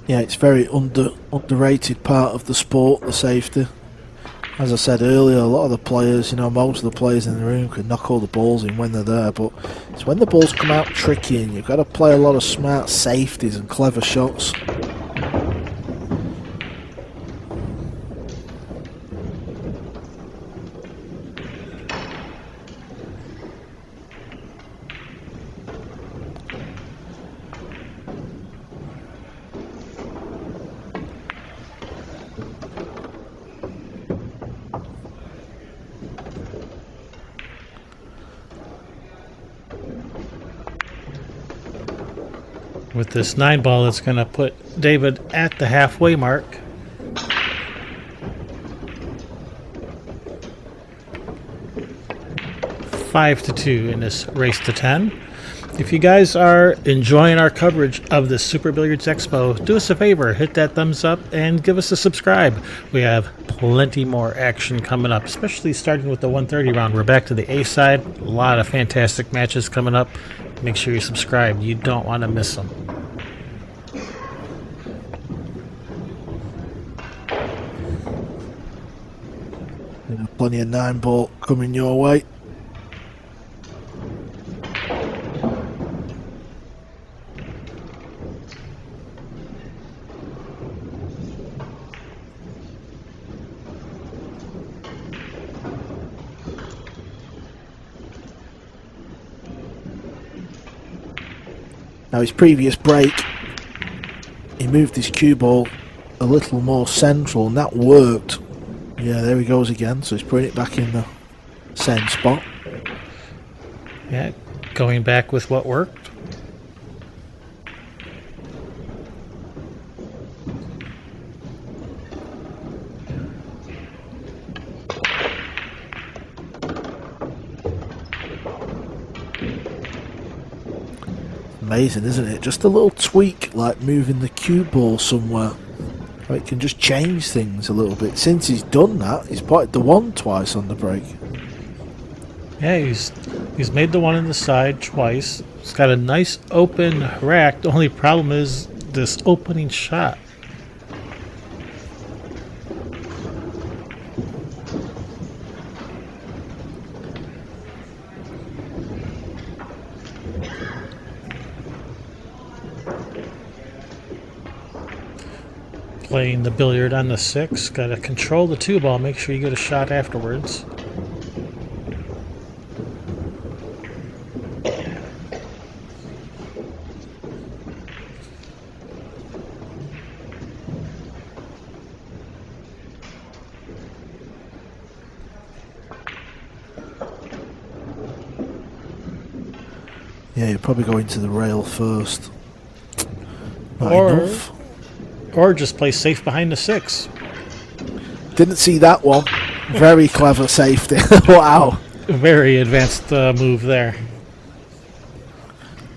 Yeah, it's very underrated part of the sport, the safety. As I said earlier, a lot of the players, you know, most of the players in the room can knock all the balls in when they're there, but it's when the balls come out tricky and you've got to play a lot of smart safeties and clever shots. With this 9-ball, it's going to put David at the halfway mark. Five to 2 in this race to 10. If you guys are enjoying our coverage of the Super Billiards Expo, do us a favor, hit that thumbs up and give us a subscribe. We have plenty more action coming up, especially starting with the 130 round. We're back to the A side. A lot of fantastic matches coming up. Make sure you're subscribed. You don't want to miss them. Plenty of 9-ball coming your way. Now his previous break, he moved his cue ball a little more central and that worked. Yeah, there he goes again, so he's putting it back in the same spot. Yeah, going back with what worked. Amazing, isn't it? Just a little tweak, like moving the cue ball somewhere. It can just change things a little bit. Since he's done that, he's potted the 1 twice on the break. Yeah, he's made the 1 in the side twice. It's got a nice open rack. The only problem is this opening shot. Playing the billiard on the 6. Got to control the 2-ball. Make sure you get a shot afterwards. Yeah, you're probably going to the rail first. Not enough. Or just play safe behind the 6. Didn't see that one. Very clever safety. Wow. Very advanced move there.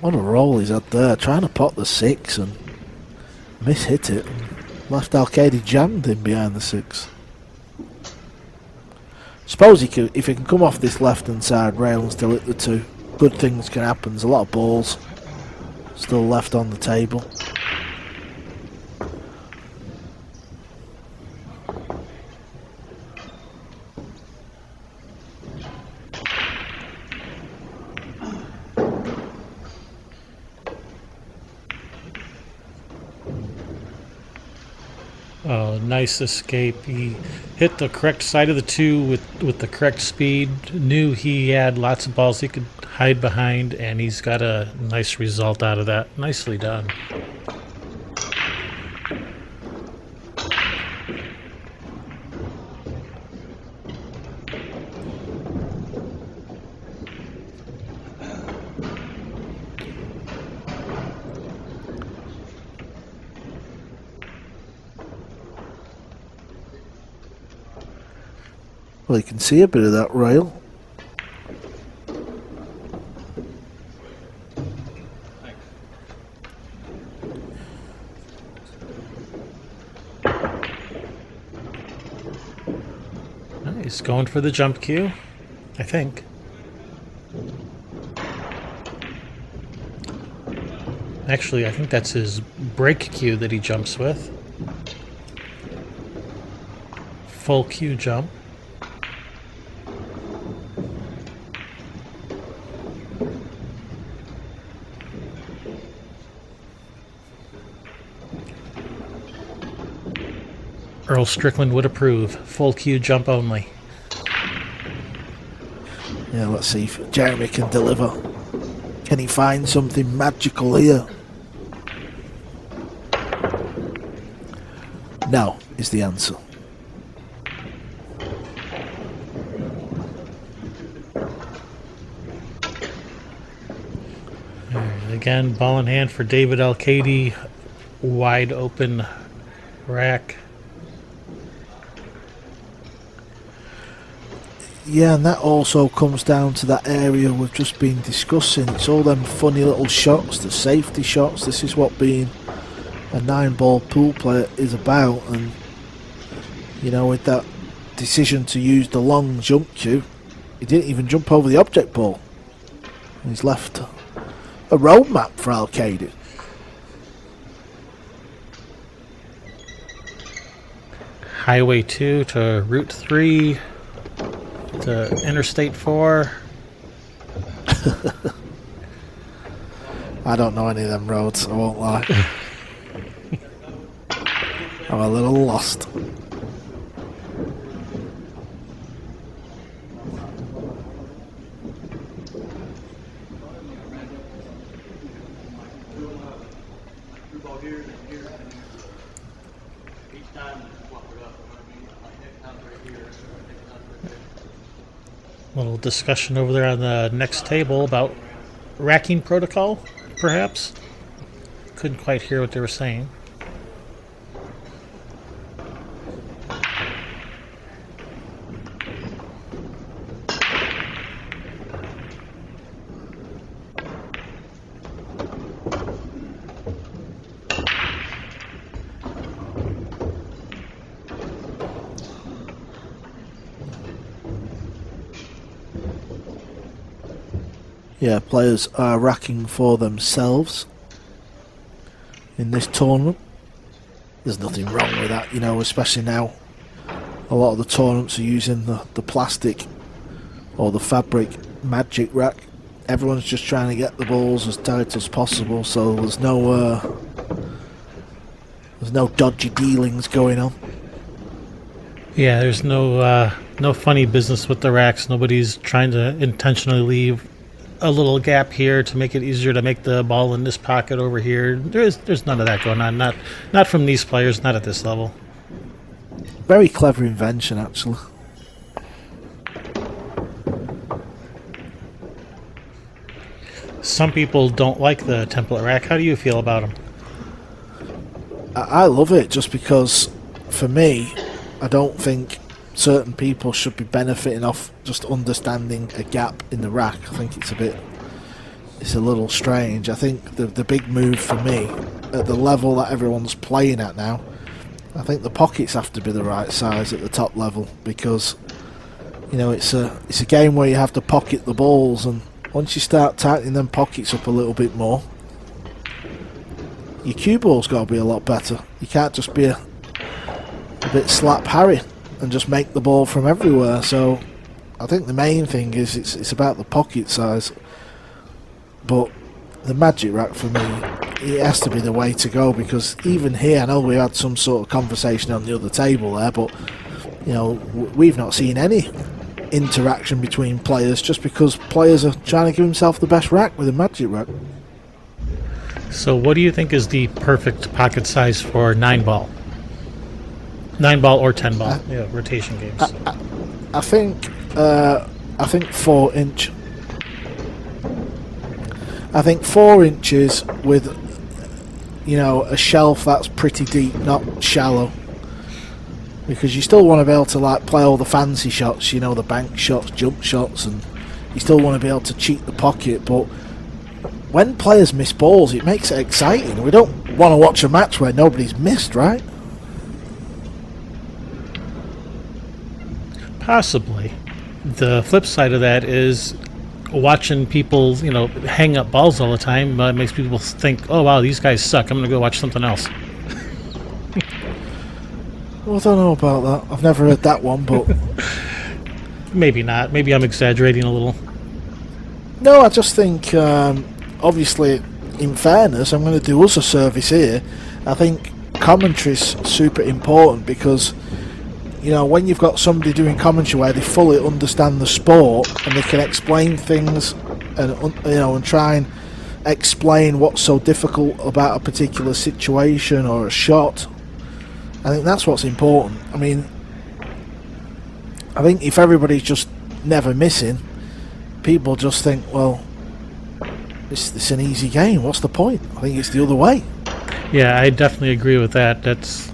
What a roll he's had there, trying to pot the 6 and miss-hit it. Left Alcaide jammed in behind the 6. Suppose he could, if he can come off this left-hand side rail and still hit the 2, good things can happen. There's a lot of balls still left on the table. Oh, nice escape. He hit the correct side of the 2 with the correct speed. Knew he had lots of balls he could hide behind, and he's got a nice result out of that. Nicely done. Well, you can see a bit of that rail. He's going for the jump cue, I think. Actually, I think that's his break cue that he jumps with. Full cue jump. Earl Strickland would approve. Full cue jump only. Yeah, let's see if Jeremy can deliver. Can he find something magical here? No, is the answer. Again, ball in hand for David Alcaide. Wide open rack. Yeah, and that also comes down to that area we've just been discussing. It's all them funny little shots, the safety shots. This is what being a 9-ball pool player is about. And, you know, with that decision to use the long jump cue, he didn't even jump over the object ball. He's left a roadmap for Alcaide. Highway 2 to Route 3 to Interstate 4. I don't know any of them roads, I won't lie. I'm a little lost. Little discussion over there on the next table about racking protocol, perhaps. Couldn't quite hear what they were saying. Yeah, players are racking for themselves in this tournament. There's nothing wrong with that, you know, especially now a lot of the tournaments are using the plastic or the fabric magic rack. Everyone's just trying to get the balls as tight as possible, so there's no dodgy dealings going on. Yeah, there's no funny business with the racks. Nobody's trying to intentionally leave a little gap here to make it easier to make the ball in this pocket over here. There's none of that going on. Not from these players, not at this level. Very clever invention, actually. Some people don't like the template rack. How do you feel about them? I love it just because, for me, I don't think certain people should be benefiting off just understanding a gap in the rack. I think it's a bit it's a little strange. I think the big move for me, at the level that everyone's playing at now, I think the pockets have to be the right size at the top level, because you know it's a game where you have to pocket the balls, and once you start tightening them pockets up a little bit more, your cue ball's got to be a lot better. You can't just be a bit slap Harry and just make the ball from everywhere. So I think the main thing is it's about the pocket size. But the magic rack for me, it has to be the way to go, because even here, I know we had some sort of conversation on the other table there, but you know, we've not seen any interaction between players, just because players are trying to give themselves the best rack with a magic rack. So what do you think is the perfect pocket size for 9-ball? 9-ball or 10-ball, rotation games. I think 4-inch. I think 4 inches with, you know, a shelf that's pretty deep, not shallow. Because you still want to be able to like play all the fancy shots, you know, the bank shots, jump shots, and you still want to be able to cheat the pocket. But when players miss balls, it makes it exciting. We don't want to watch a match where nobody's missed, right? Possibly. The flip side of that is watching people, you know, hang up balls all the time makes people think, oh wow, these guys suck, I'm going to go watch something else. Well, I don't know about that. I've never heard that one, but... Maybe not. Maybe I'm exaggerating a little. No, I just think, obviously, in fairness, I'm going to do us a service here. I think commentary's super important, because, you know, when you've got somebody doing commentary where they fully understand the sport and they can explain things and, you know, and try and explain what's so difficult about a particular situation or a shot, I think that's what's important. I mean, I think if everybody's just never missing, people just think, well, it's an easy game, what's the point? I think it's the other way. Yeah, I definitely agree with that. That's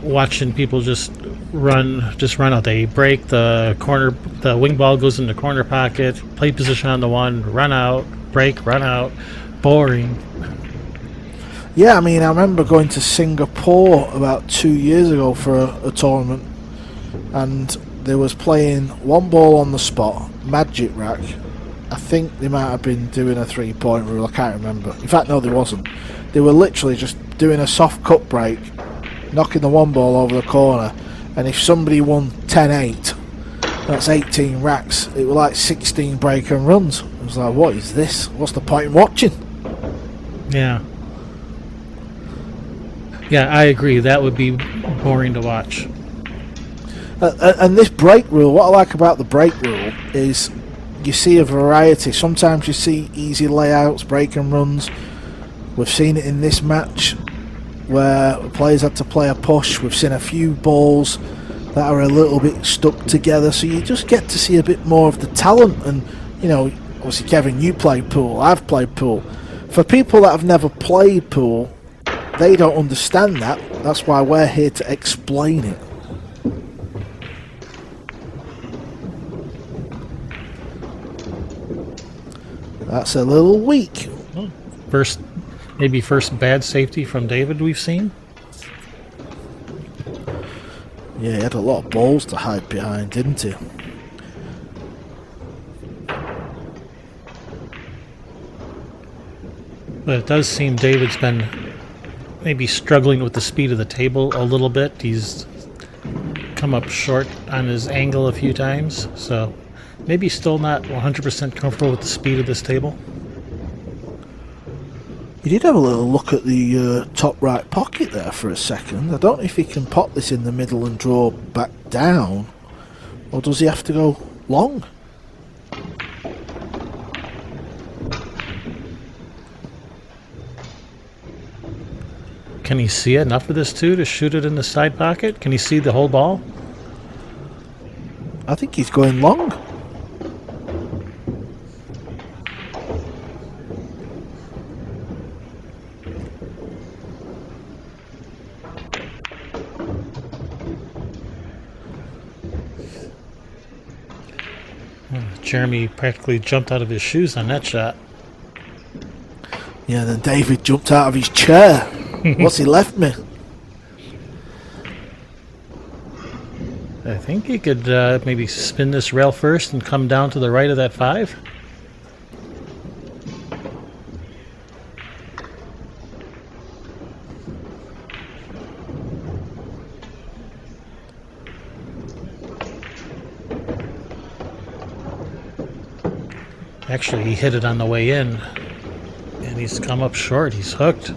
watching people just run out. They break the corner, the wing ball goes in the corner pocket, play position on the one, run out, break, run out. Boring. Yeah, I mean, I remember going to Singapore about 2 years ago for a tournament, and they was playing one ball on the spot, magic rack. I think they might have been doing a 3-point rule, I can't remember. In fact, no, they wasn't. They were literally just doing a soft cut break, knocking the one ball over the corner, and if somebody won 10-8, that's 18 racks. It was like 16 break and runs. I was like, what is this? What's the point in watching? Yeah. Yeah, I agree. That would be boring to watch. And this break rule, what I like about the break rule is you see a variety. Sometimes you see easy layouts, break and runs. We've seen it in this match where players had to play a push. We've seen a few balls that are a little bit stuck together, so you just get to see a bit more of the talent. And, you know, obviously, Kevin, you play pool, I've played pool. For people that have never played pool, they don't understand that. That's why we're here to explain it. That's a little weak. First bad safety from David we've seen. Yeah, he had a lot of balls to hide behind, didn't he? But it does seem David's been maybe struggling with the speed of the table a little bit. He's come up short on his angle a few times, so maybe still not 100% comfortable with the speed of this table. He did have a little look at the top right pocket there for a second. I don't know if he can pop this in the middle and draw back down, or does he have to go long? Can he see enough of this too to shoot it in the side pocket? Can he see the whole ball? I think he's going long. Jeremy practically jumped out of his shoes on that shot. Yeah, then David jumped out of his chair. What's he left me? I think he could maybe spin this rail first and come down to the right of that 5. Actually, he hit it on the way in, and he's come up short. He's hooked.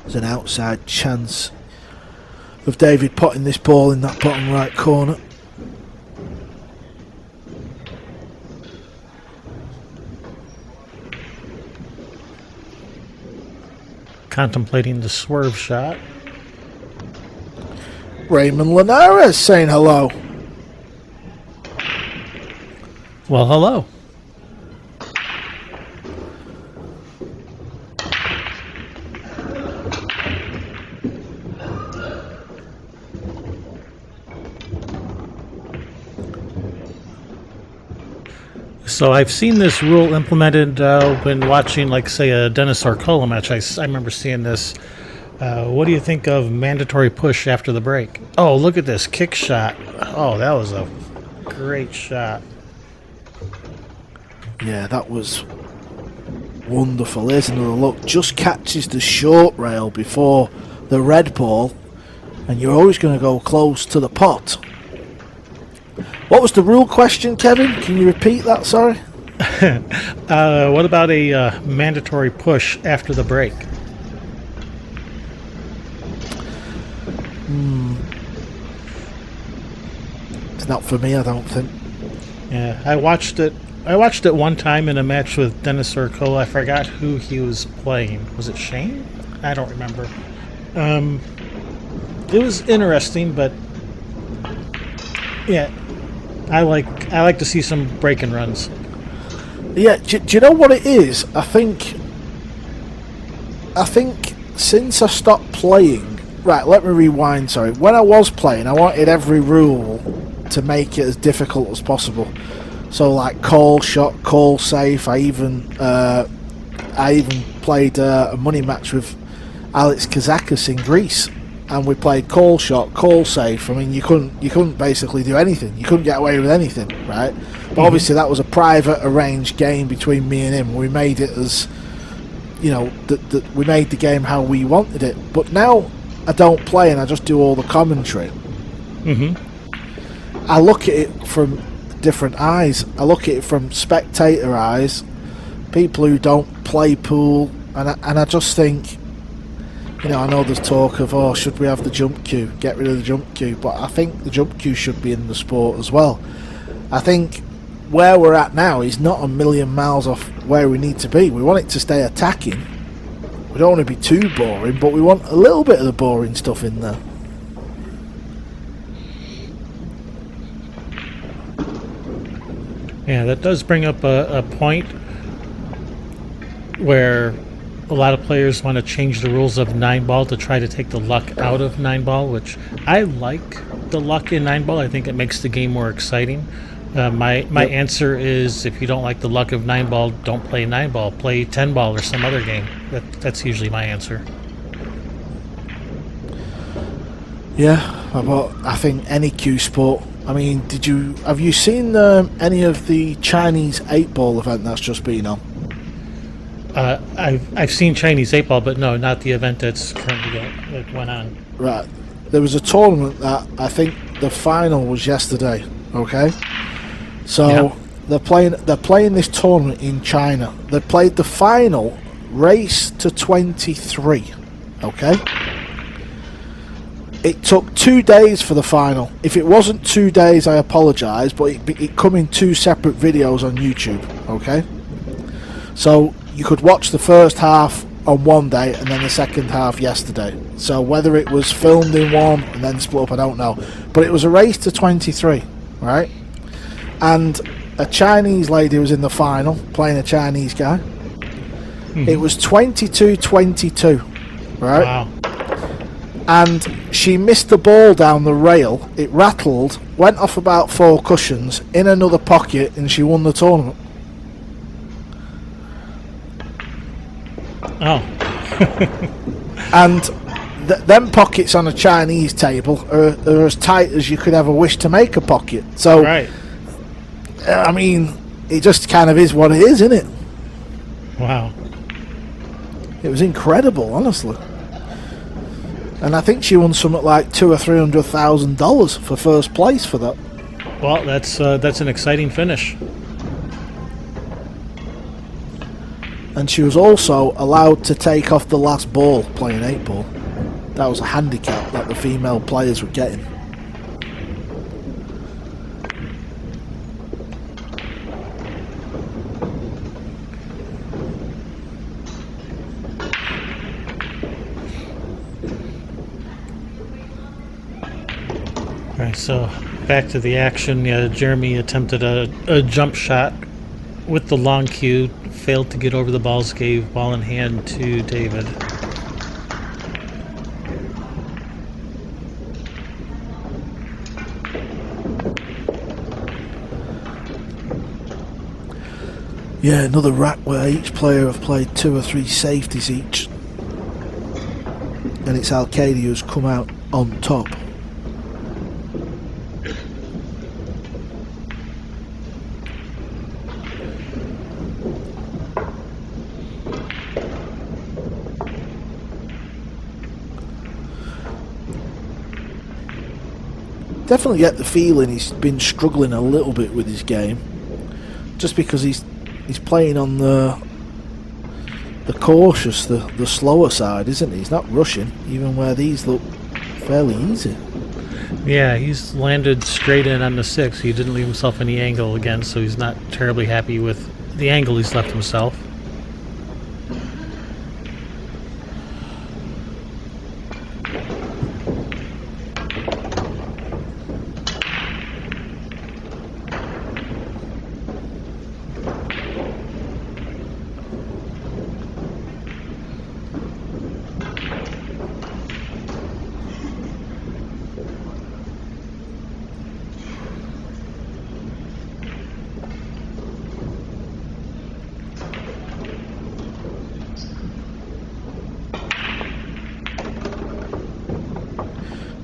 There's an outside chance of David putting this ball in that bottom right corner. Contemplating the swerve shot. Raymond Linares saying hello. Well, hello. So I've seen this rule implemented when watching, like, say, a Dennis Orcola match. I remember seeing this. What do you think of mandatory push after the break? Oh, look at this kick shot. Oh, that was a great shot. Yeah, that was wonderful. Here's another look. Just catches the short rail before the red ball, and you're always going to go close to the pot. What was the rule question, Kevin? Can you repeat that, sorry? What about a mandatory push after the break? It's not for me, I don't think. Yeah, I watched it one time in a match with Dennis Orcola. I forgot who he was playing. Was it Shane? I don't remember. It was interesting, but yeah, I like to see some break and runs. Yeah, do you know what it is? I think since I stopped playing, right, let me rewind, sorry. When I was playing, I wanted every rule to make it as difficult as possible. So like call shot, call safe. I even played a money match with Alex Kazakis in Greece, and we played call shot, call safe. I mean, you couldn't basically do anything. You couldn't get away with anything, right? But obviously that was a private arranged game between me and him. We made it as, you know, we made the game how we wanted it. But now I don't play and I just do all the commentary. I look at it from different eyes. I look at it from spectator eyes, people who don't play pool, and I just think, you know, I know there's talk of, oh, should we have the jump cue, get rid of the jump cue, but I think the jump cue should be in the sport as well. I think where we're at now is not a million miles off where we need to be. We want it to stay attacking. We don't want to be too boring, but we want a little bit of the boring stuff in there. Yeah, that does bring up a point where a lot of players want to change the rules of 9-ball to try to take the luck out of 9-ball, which I like the luck in 9-ball. I think it makes the game more exciting. My answer is, if you don't like the luck of 9-ball, don't play 9-ball. Play 10-ball or some other game. That's usually my answer. Yeah, but I think any cue sport. I mean, have you seen any of the Chinese 8-ball event that's just been on? I've seen Chinese 8-ball, but no, not the event that's currently that went on. Right, there was a tournament that I think the final was yesterday. Okay, so yeah. they're playing this tournament in China. They played the final race to 23. Okay. It took 2 days for the final. If it wasn't 2 days, I apologise, but it come in 2 separate videos on YouTube, okay? So you could watch the first half on one day and then the second half yesterday. So whether it was filmed in one and then split up, I don't know. But it was a race to 23, right? And a Chinese lady was in the final playing a Chinese guy. It was 22-22, right? Wow. And she missed the ball down the rail. It rattled, went off about 4 cushions in another pocket, and she won the tournament. Oh. And them pockets on a Chinese table are as tight as you could ever wish to make a pocket. So, Right. I mean, it just kind of is what it is, isn't it? Wow. It was incredible, honestly. And I think she won something like $200,000 or $300,000 for first place for that. Well, that's an exciting finish. And she was also allowed to take off the last ball playing 8-ball. That was a handicap that the female players were getting. Alright, so back to the action. Jeremy attempted a jump shot with the long cue, failed to get over the balls, gave ball in hand to David. Yeah, another rack where each player have played 2 or 3 safeties each. And it's Alcaide who's come out on top. Definitely get the feeling he's been struggling a little bit with his game, just because he's playing on the cautious, the slower side, isn't he? He's not rushing, even where these look fairly easy. Yeah, he's landed straight in on the 6. He didn't leave himself any angle again, so he's not terribly happy with the angle he's left himself.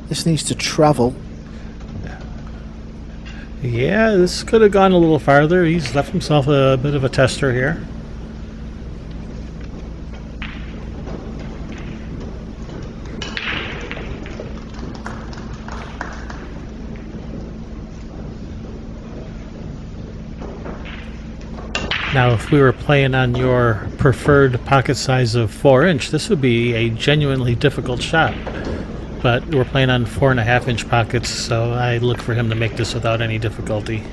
This needs to travel. Yeah, this could have gone a little farther. He's left himself a bit of a tester here. Now, if we were playing on your preferred pocket size of 4-inch, this would be a genuinely difficult shot. But we're playing on 4.5-inch pockets, so I look for him to make this without any difficulty.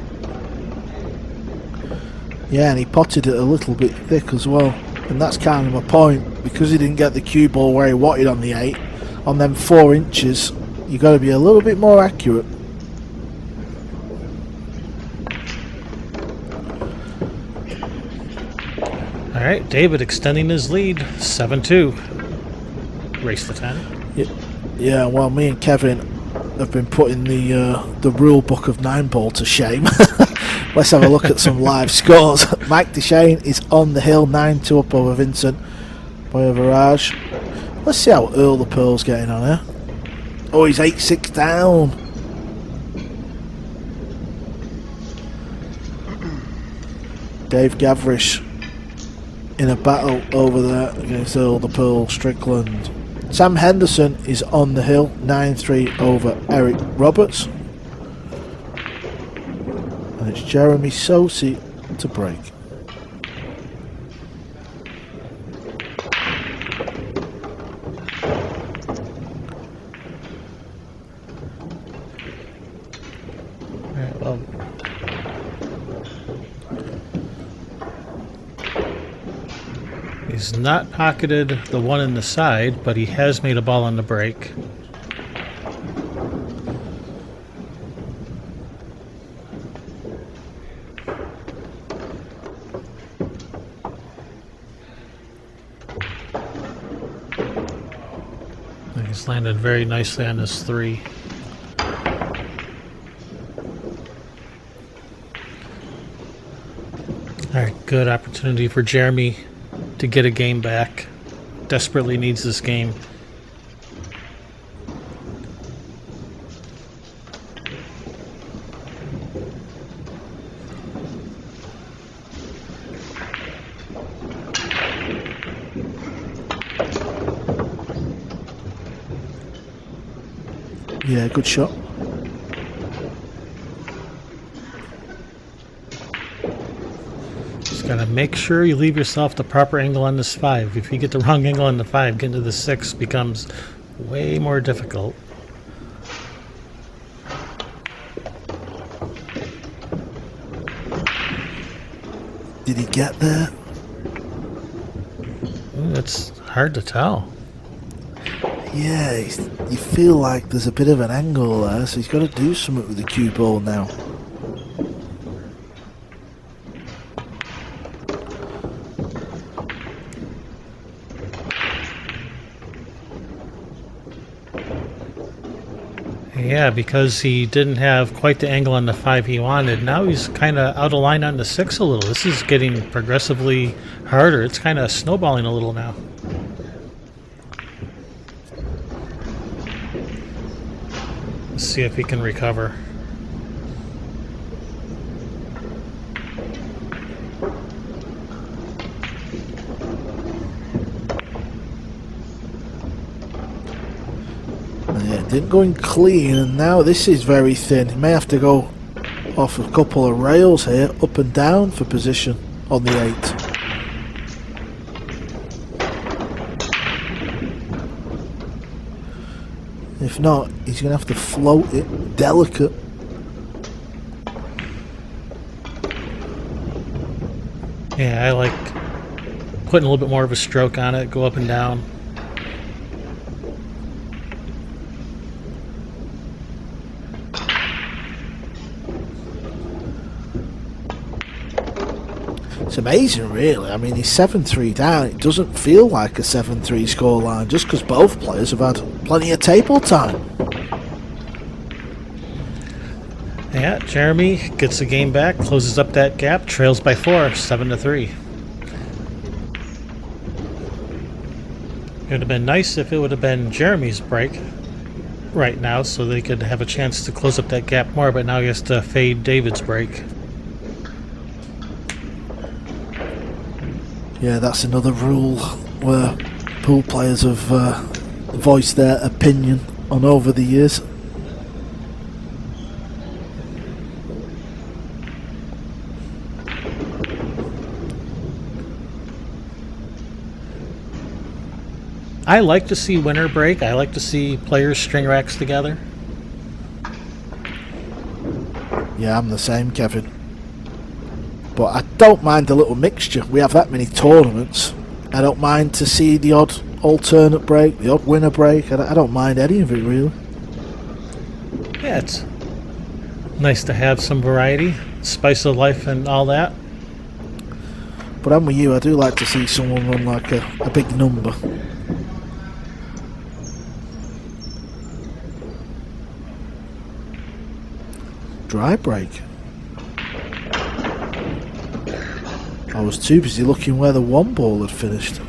Yeah, and he potted it a little bit thick as well. And that's kind of my point, because he didn't get the cue ball where he wanted on the 8. On them 4 inches, you got to be a little bit more accurate. Alright, David extending his lead, 7-2. Race to 10. Yeah, well, me and Kevin have been putting the rule book of Nineball to shame. Let's have a look at some live scores. Mike Deshane is on the hill, 9-2 up over Vincent by a barrage. Let's see how Earl the Pearl's getting on here. Oh, he's 8-6 down. Dave Gavrish in a battle over there against Earl the Pearl Strickland. Sam Henderson is on the hill, 9-3 over Eric Roberts. And it's Jeremy Sossei to break. Alright, well, He's not pocketed the one in the side, but he has made a ball on the break. And he's landed very nicely on this 3. Alright, good opportunity for Jeremy to get a game back. Desperately needs this game. Yeah, good shot. Just gotta make sure you leave yourself the proper angle on this 5. If you get the wrong angle on the 5, getting to the 6 becomes way more difficult. Did he get there? Ooh, it's hard to tell. Yeah, you feel like there's a bit of an angle there, so he's got to do something with the cue ball now. Yeah, because he didn't have quite the angle on the 5 he wanted. Now he's kind of out of line on the 6 a little. This is getting progressively harder. It's kind of snowballing a little now. Let's see if he can recover. Yeah, didn't go in clean, and now this is very thin. He may have to go off a couple of rails here, up and down for position on the 8. If not, he's going to have to float it delicate. Yeah, I like putting a little bit more of a stroke on it, go up and down. It's amazing, really. I mean, he's 7-3 down. It doesn't feel like a 7-3 scoreline just because both players have had plenty of table time. Yeah, Jeremy gets the game back, closes up that gap, trails by 4, 7-3. It would have been nice if it would have been Jeremy's break right now so they could have a chance to close up that gap more, but now he has to fade David's break. Yeah, that's another rule where pool players have voiced their opinion on over the years. I like to see winner break. I like to see players string racks together. Yeah, I'm the same, Kevin. But I don't mind a little mixture. We have that many tournaments. I don't mind to see the odd alternate break, the odd winner break. I don't mind any of it, really. Yeah, it's nice to have some variety, spice of life and all that. But I'm with you. I do like to see someone run like a big number. Dry break. I was too busy looking where the 1 ball had finished.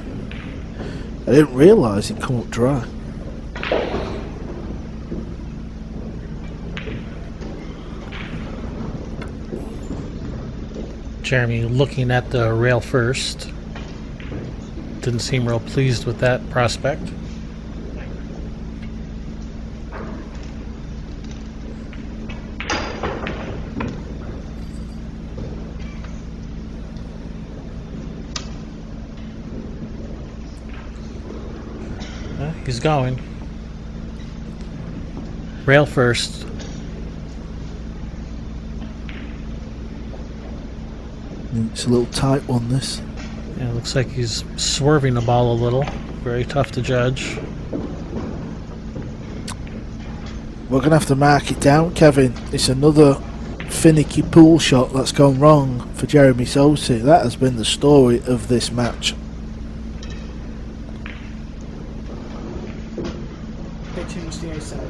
I didn't realise he'd come up dry. Jeremy looking at the rail first. Didn't seem real pleased with that prospect. He's going. Rail first. It's a little tight one, this. And it looks like he's swerving the ball a little. Very tough to judge. We're going to have to mark it down, Kevin. It's another finicky pool shot that's gone wrong for Jeremy Sossei. That has been the story of this match. Pitching to the outside.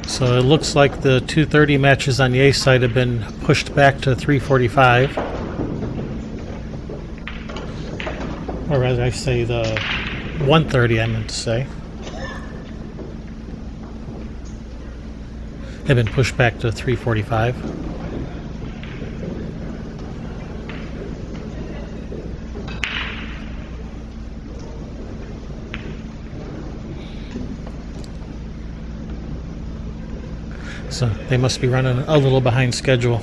So it looks like the 2:30 matches on the ace side have been pushed back to 3:45. Or rather, I say the 1:30, I meant to say. They've been pushed back to 3:45. So they must be running a little behind schedule.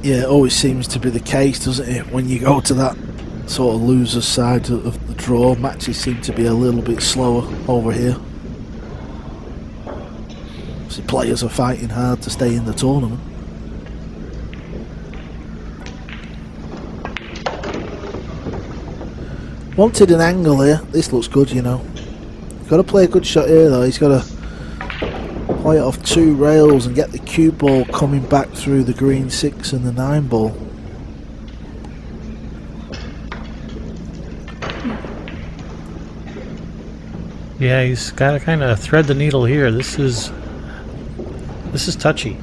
Yeah, it always seems to be the case, doesn't it? When you go to that sort of loser's side of the draw, matches seem to be a little bit slower over here. So players are fighting hard to stay in the tournament. Wanted an angle here. This looks good, you know. Got to play a good shot here, though. He's got to play it off two rails and get the cue ball coming back through the green 6 and the 9 ball. Yeah, he's got to kind of thread the needle here. This is touchy.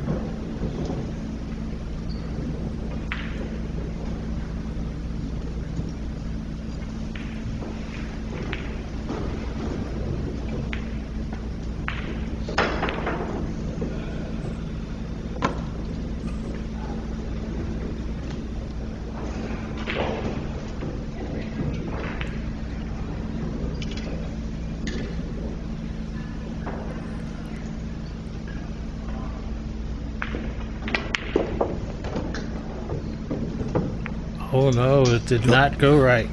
Oh no, it did not go right.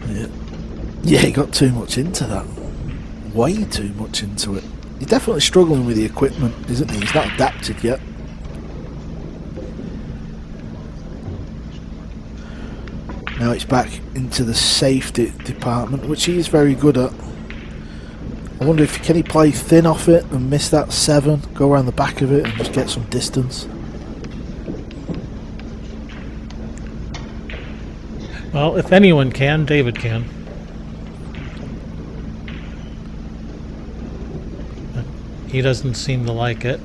Yeah, he got too much into that. Way too much into it. He's definitely struggling with the equipment, isn't he? He's not adapted yet. Now it's back into the safety department, which he is very good at. I wonder if can he play thin off it and miss that 7, go around the back of it and just get some distance. Well, if anyone can, David can. But he doesn't seem to like it.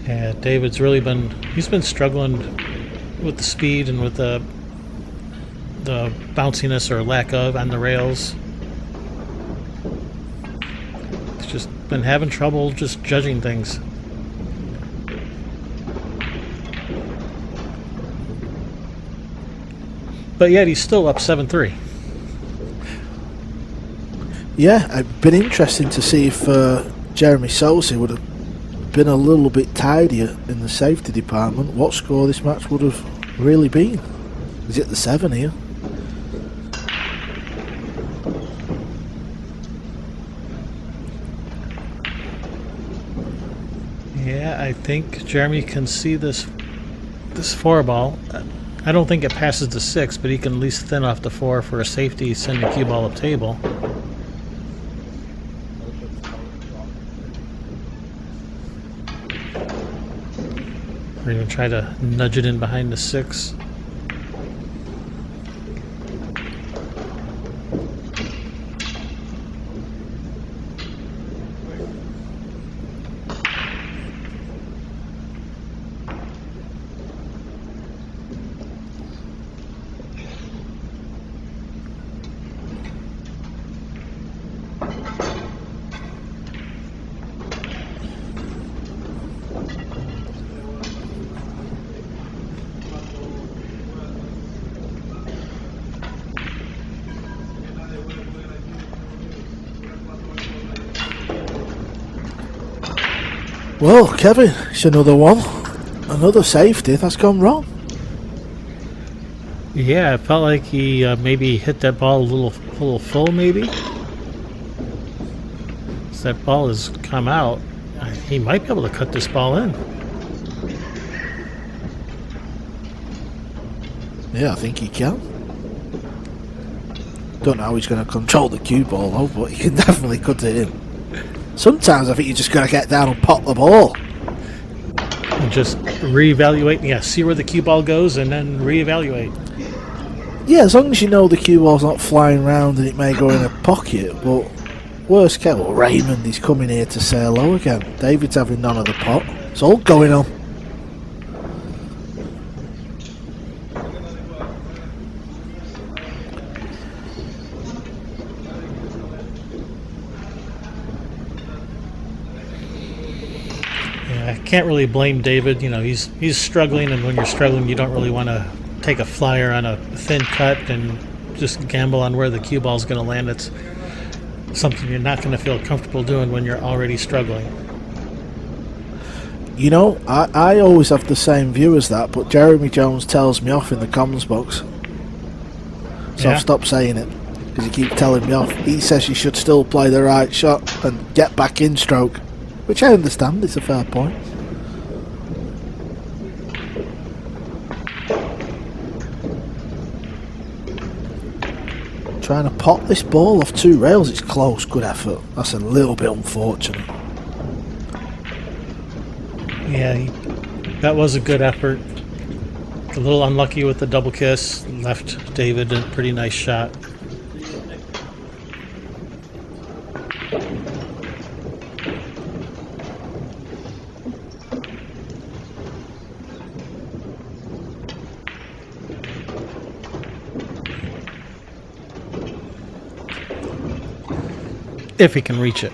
Yeah, David's really he's been struggling with the speed and with the bounciness or lack of on the rails. He's just been having trouble just judging things. But yet he's still up 7-3. Yeah, it'd been interesting to see if Jeremy Sossei would have been a little bit tidier in the safety department. What score this match would have really been? Is it the 7 here? Yeah, I think Jeremy can see this 4 ball. I don't think it passes the 6, but he can at least thin off the 4 for a safety, send the cue ball up table. Or even try to nudge it in behind the 6. Well, Kevin, it's another one. Another safety that's gone wrong. Yeah, it felt like he maybe hit that ball a little full, maybe. So that ball has come out. He might be able to cut this ball in. Yeah, I think he can. Don't know how he's going to control the cue ball though, but he can definitely cut it in. Sometimes I think you just got to get down and pop the ball. And just reevaluate. Yeah, see where the cue ball goes and then reevaluate. Yeah, as long as you know the cue ball's not flying around and it may go in a pocket, but worst case, well, Raymond is coming here to say hello again. David's having none of the pot. It's all going on. Yeah, I can't really blame David. You know, he's struggling, and when you're struggling, you don't really want to take a flyer on a thin cut and just gamble on where the cue ball's going to land. It's something you're not going to feel comfortable doing when you're already struggling. You know, I always have the same view as that, but Jeremy Jones tells me off in the comms box. So Yeah. I've stopped saying it, because he keeps telling me off. He says you should still play the right shot and get back in stroke, which I understand, it's a fair point. Trying to pop this ball off two rails, it's close, good effort. That's a little bit unfortunate. Yeah, that was a good effort. A little unlucky with the double kiss. Left David a pretty nice shot. If he can reach it.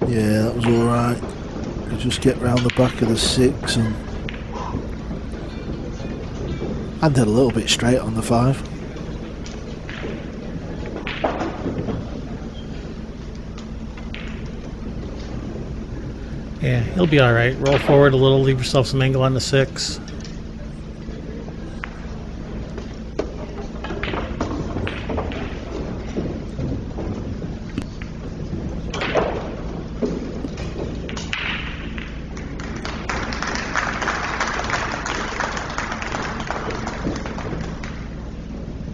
Yeah, that was alright. Could just get round the back of the six and did a little bit straight on the five. Yeah, he'll be alright. Roll forward a little, leave yourself some angle on the six.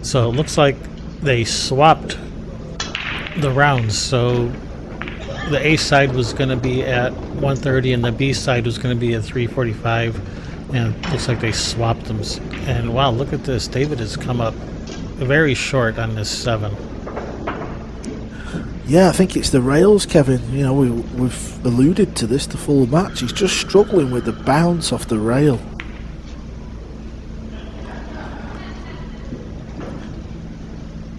So it looks like they swapped the rounds. So the A side was going to be at 130 and the B side was going to be at 345. And it looks like they swapped them. And wow, look at this. David has come up very short on this 7. Yeah, I think it's the rails, Kevin. You know, we've alluded to this the full match. He's just struggling with the bounce off the rail.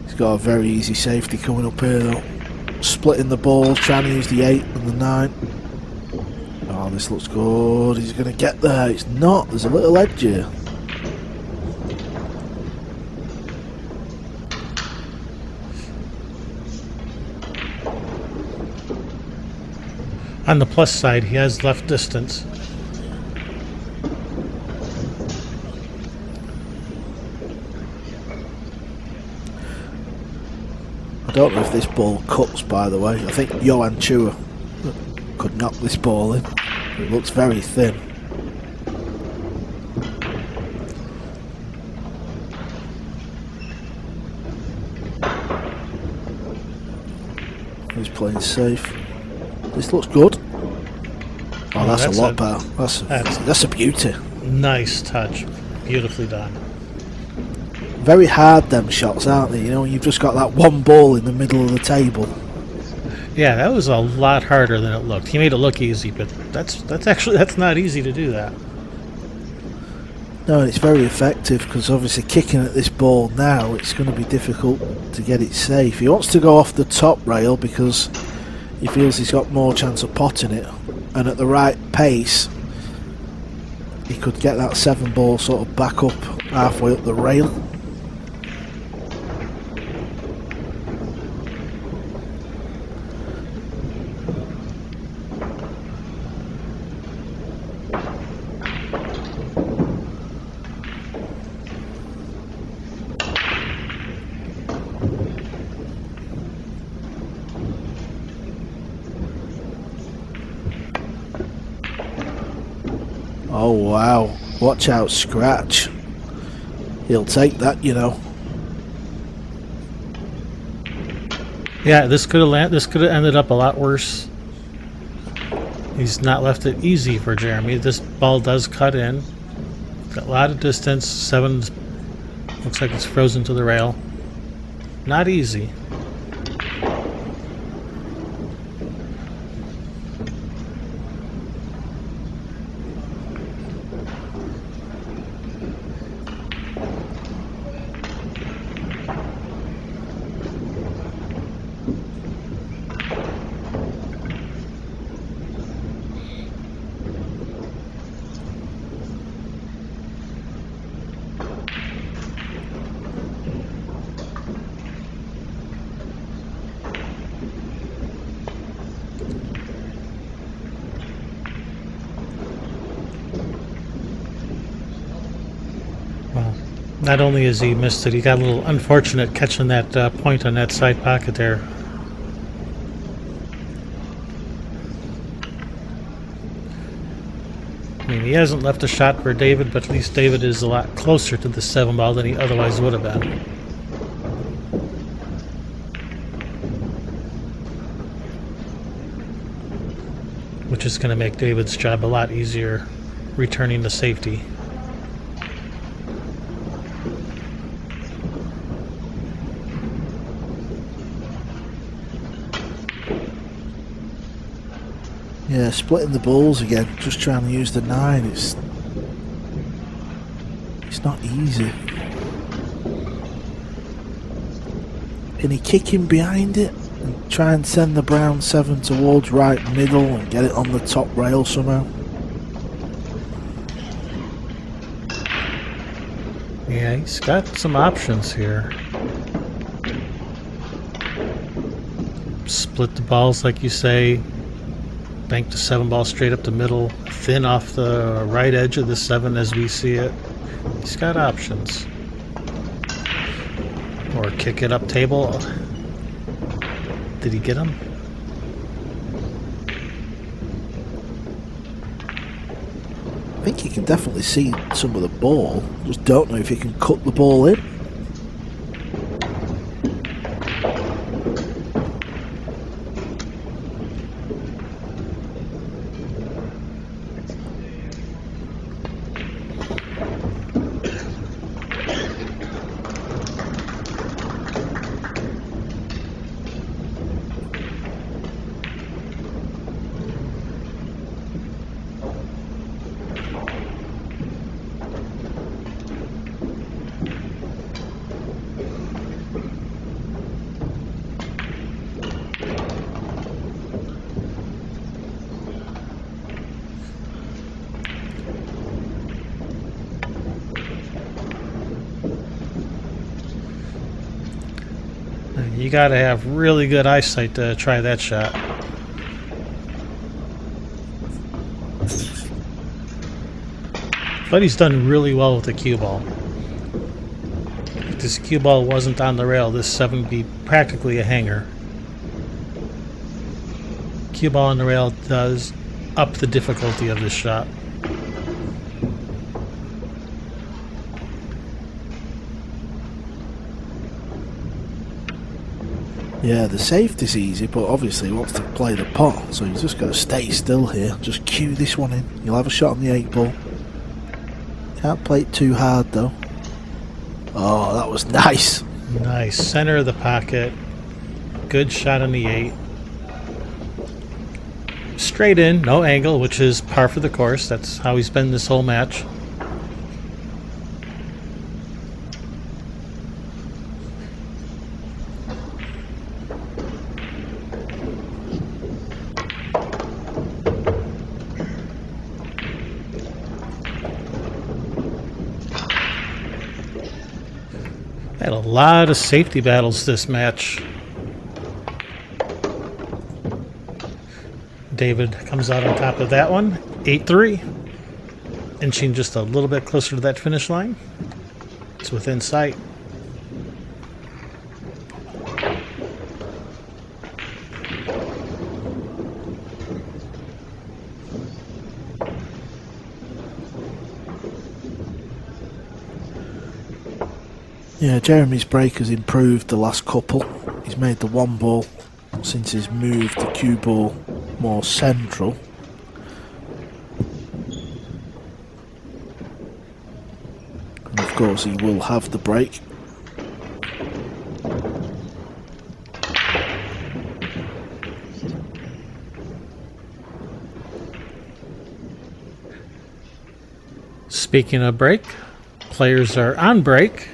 He's got a very easy safety coming up here though. Splitting the ball, trying to use the 8 and the 9. Oh, this looks good. He's going to get there. It's not. There's a little edge here. On the plus side, he has left distance. I don't know if this ball cuts, by the way. I think Johan Chua could knock this ball in. It looks very thin. He's playing safe. This looks good. Oh, that's a lot better. That's a beauty. Nice touch. Beautifully done. Very hard, them shots, aren't they? You know, you've just got that one ball in the middle of the table. Yeah, that was a lot harder than it looked. He made it look easy, but that's not easy to do that. No, it's very effective because obviously kicking at this ball now, it's going to be difficult to get it safe. He wants to go off the top rail because he feels he's got more chance of potting it, and at the right pace he could get that 7 ball sort of back up halfway up the rail. Oh wow, watch out, scratch. He'll take that, you know. Yeah, this could have ended up a lot worse. He's not left it easy for Jeremy. This ball does cut in. Got a lot of distance. 7 looks like it's frozen to the rail. Not easy. Well, not only has he missed it, he got a little unfortunate catching that point on that side pocket there. I mean, he hasn't left a shot for David, but at least David is a lot closer to the 7 ball than he otherwise would have been. Which is going to make David's job a lot easier returning to safety. Yeah, splitting the balls again, just trying to use the 9, it's not easy. Can he kick him behind it and try and send the brown 7 towards right middle and get it on the top rail somehow? Yeah, he's got some options here. Split the balls like you say. Bank the 7 ball straight up the middle, thin off the right edge of the 7 as we see it. He's got options. Or kick it up table. Did he get him? I think you can definitely see some of the ball, just don't know if you can cut the ball in. You gotta have really good eyesight to try that shot. But he's done really well with the cue ball. If this cue ball wasn't on the rail, this 7 would be practically a hanger. Cue ball on the rail does up the difficulty of this shot. Yeah, the safety's easy, but obviously he wants to play the pot, so he's just got to stay still here. Just cue this one in. You'll have a shot on the 8 ball. Can't play it too hard though. Oh, that was nice. Nice. Center of the pocket. Good shot on the 8. Straight in, no angle, which is par for the course. That's how he's been this whole match. Had a lot of safety battles this match. David comes out on top of that one, 8-3. Inching just a little bit closer to that finish line. It's within sight. Yeah, Jeremy's break has improved the last couple. He's made the one ball since he's moved the cue ball more central. And of course he will have the break. Speaking of break, players are on break.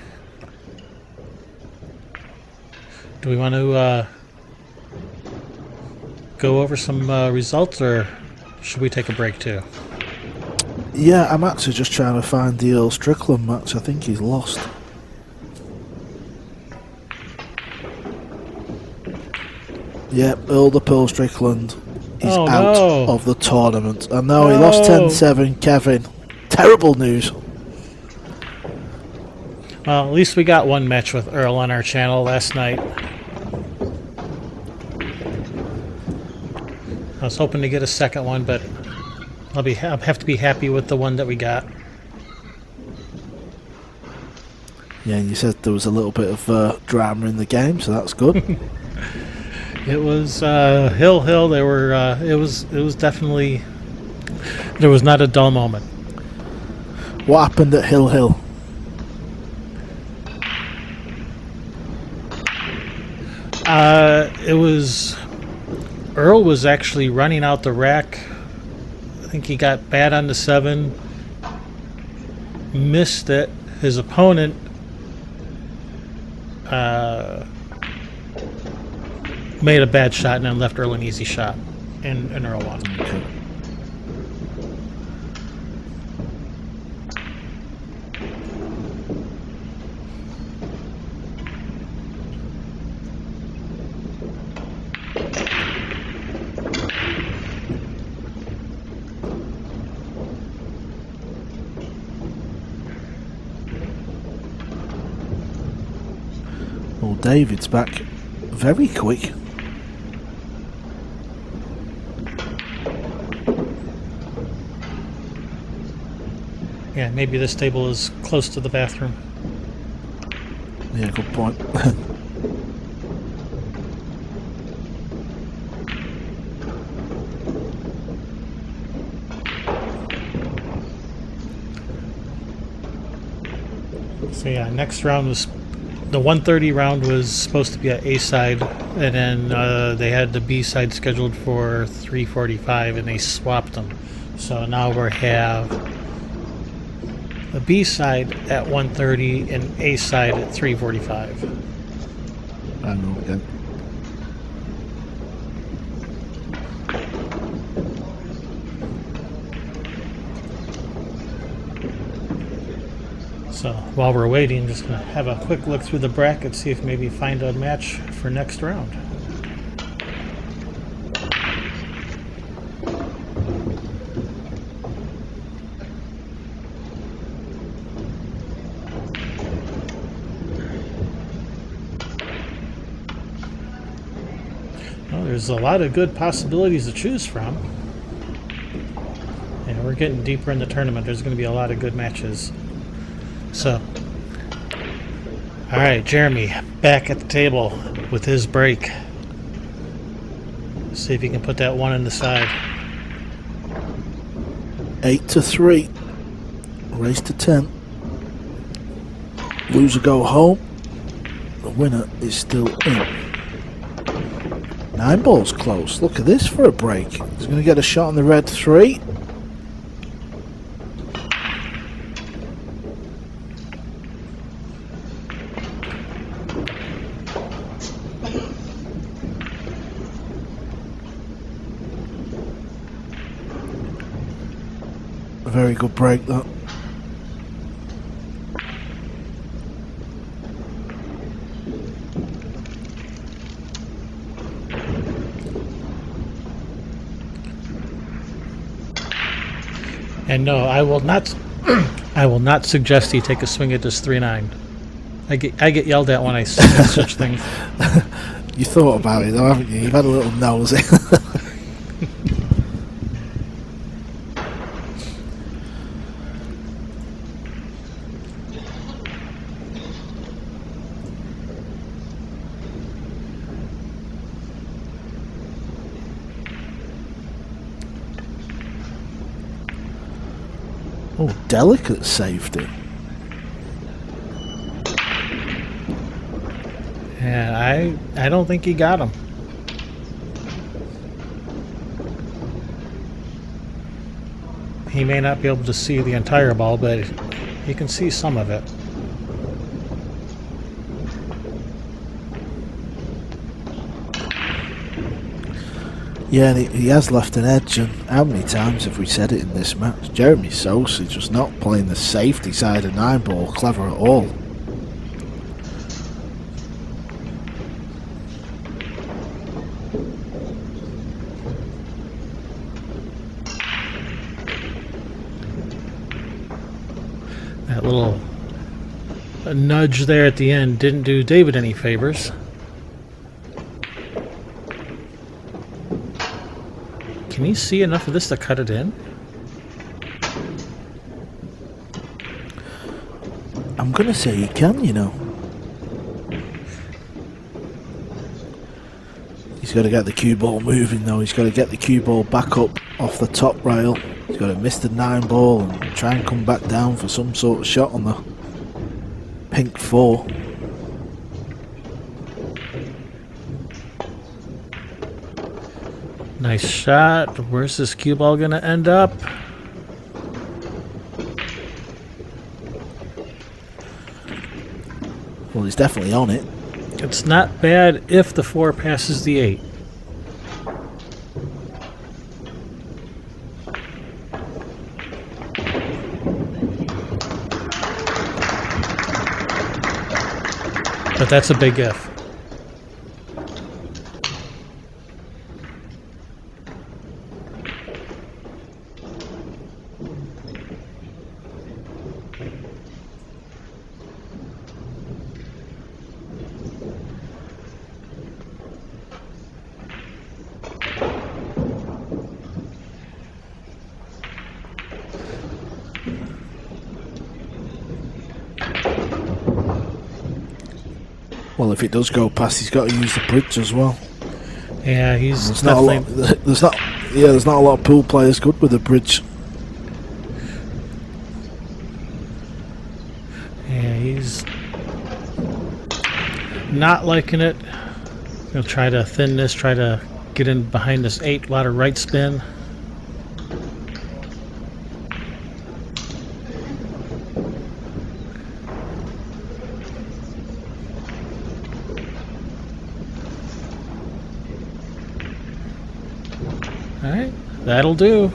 Do we want to go over some results, or should we take a break too? Yeah, I'm actually just trying to find the Earl Strickland match. I think he's lost. Yeah, Earl the Pearl Strickland is out of the tournament. I know he lost 10-7, Kevin. Terrible news. Well, at least we got one match with Earl on our channel last night. I was hoping to get a second one, but I'll have to be happy with the one that we got. Yeah, and you said there was a little bit of drama in the game, so that's good. It was Hill. They were. It was definitely. There was not a dull moment. What happened at Hill? It was. Earl was actually running out the rack. I think he got bad on the 7. Missed it. His opponent made a bad shot and then left Earl an easy shot. And Earl won. Okay. Well, David's back very quick. Yeah, maybe this table is close to the bathroom. Yeah, good point. So yeah, next round was the 130 round was supposed to be at A side, and then they had the B side scheduled for 345, and they swapped them. So now we have the B side at 130 and A side at 345. I know again. So while we're waiting, just gonna have a quick look through the bracket, see if maybe find a match for next round. Well, there's a lot of good possibilities to choose from. And we're getting deeper in the tournament. There's going to be a lot of good matches. So, all right, Jeremy back at the table with his break. See if he can put that one in the side. 8-3. Race to 10. Loser go home. The winner is still in. Nineball's close. Look at this for a break. He's going to get a shot on the red 3. A very good break, that. And no, I will not. I will not suggest he take a swing at this 3-9. I get yelled at when I say such things. You thought about it though, haven't you? You've had a little nosy. Oh, delicate safety. Yeah, I don't think he got him. He may not be able to see the entire ball, but he can see some of it. Yeah, and he has left an edge, and how many times have we said it in this match? Jeremy Sossei just not playing the safety side of Nineball clever at all. That little nudge there at the end didn't do David any favors. Can he see enough of this to cut it in? I'm gonna say he can, you know. He's got to get the cue ball moving though. He's got to get the cue ball back up off the top rail. He's got to miss the 9-ball and try and come back down for some sort of shot on the pink 4. Nice shot. Where's this cue ball going to end up? Well, he's definitely on it. It's not bad if the 4 passes the 8. But that's a big if. Well, if it does go past, he's got to use the bridge as well. Yeah, he's There's not a lot. There's not a lot of pool players good with the bridge. Yeah, he's not liking it. He'll try to thin this, try to get in behind this 8. A lot of right spin. Alright, that'll do.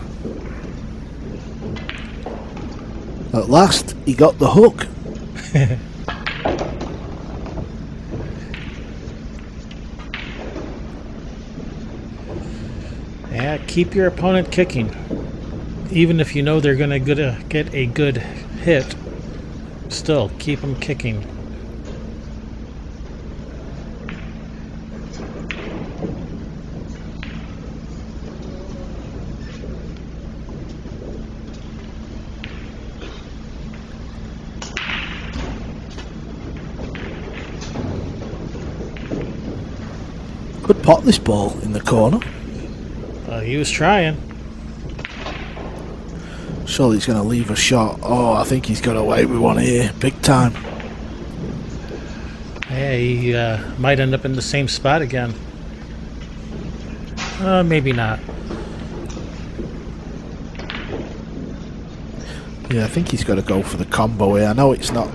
At last, he got the hook. Yeah, keep your opponent kicking. Even if you know they're going to get a good hit, still keep them kicking. Could pot this ball in the corner. He was trying. Surely he's going to leave a shot. Oh, I think he's got away with one here. Big time. Yeah, he might end up in the same spot again. Maybe not. Yeah, I think he's got to go for the combo here. I know it's not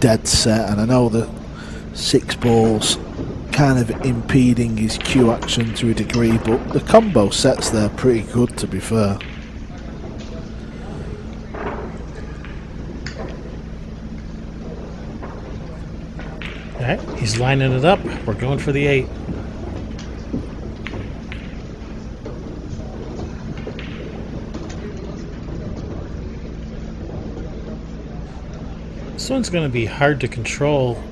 dead set, and I know the 6 balls kind of impeding his cue action to a degree, but the combo sets there pretty good, to be fair. Alright, he's lining it up. We're going for the 8. This one's going to be hard to control,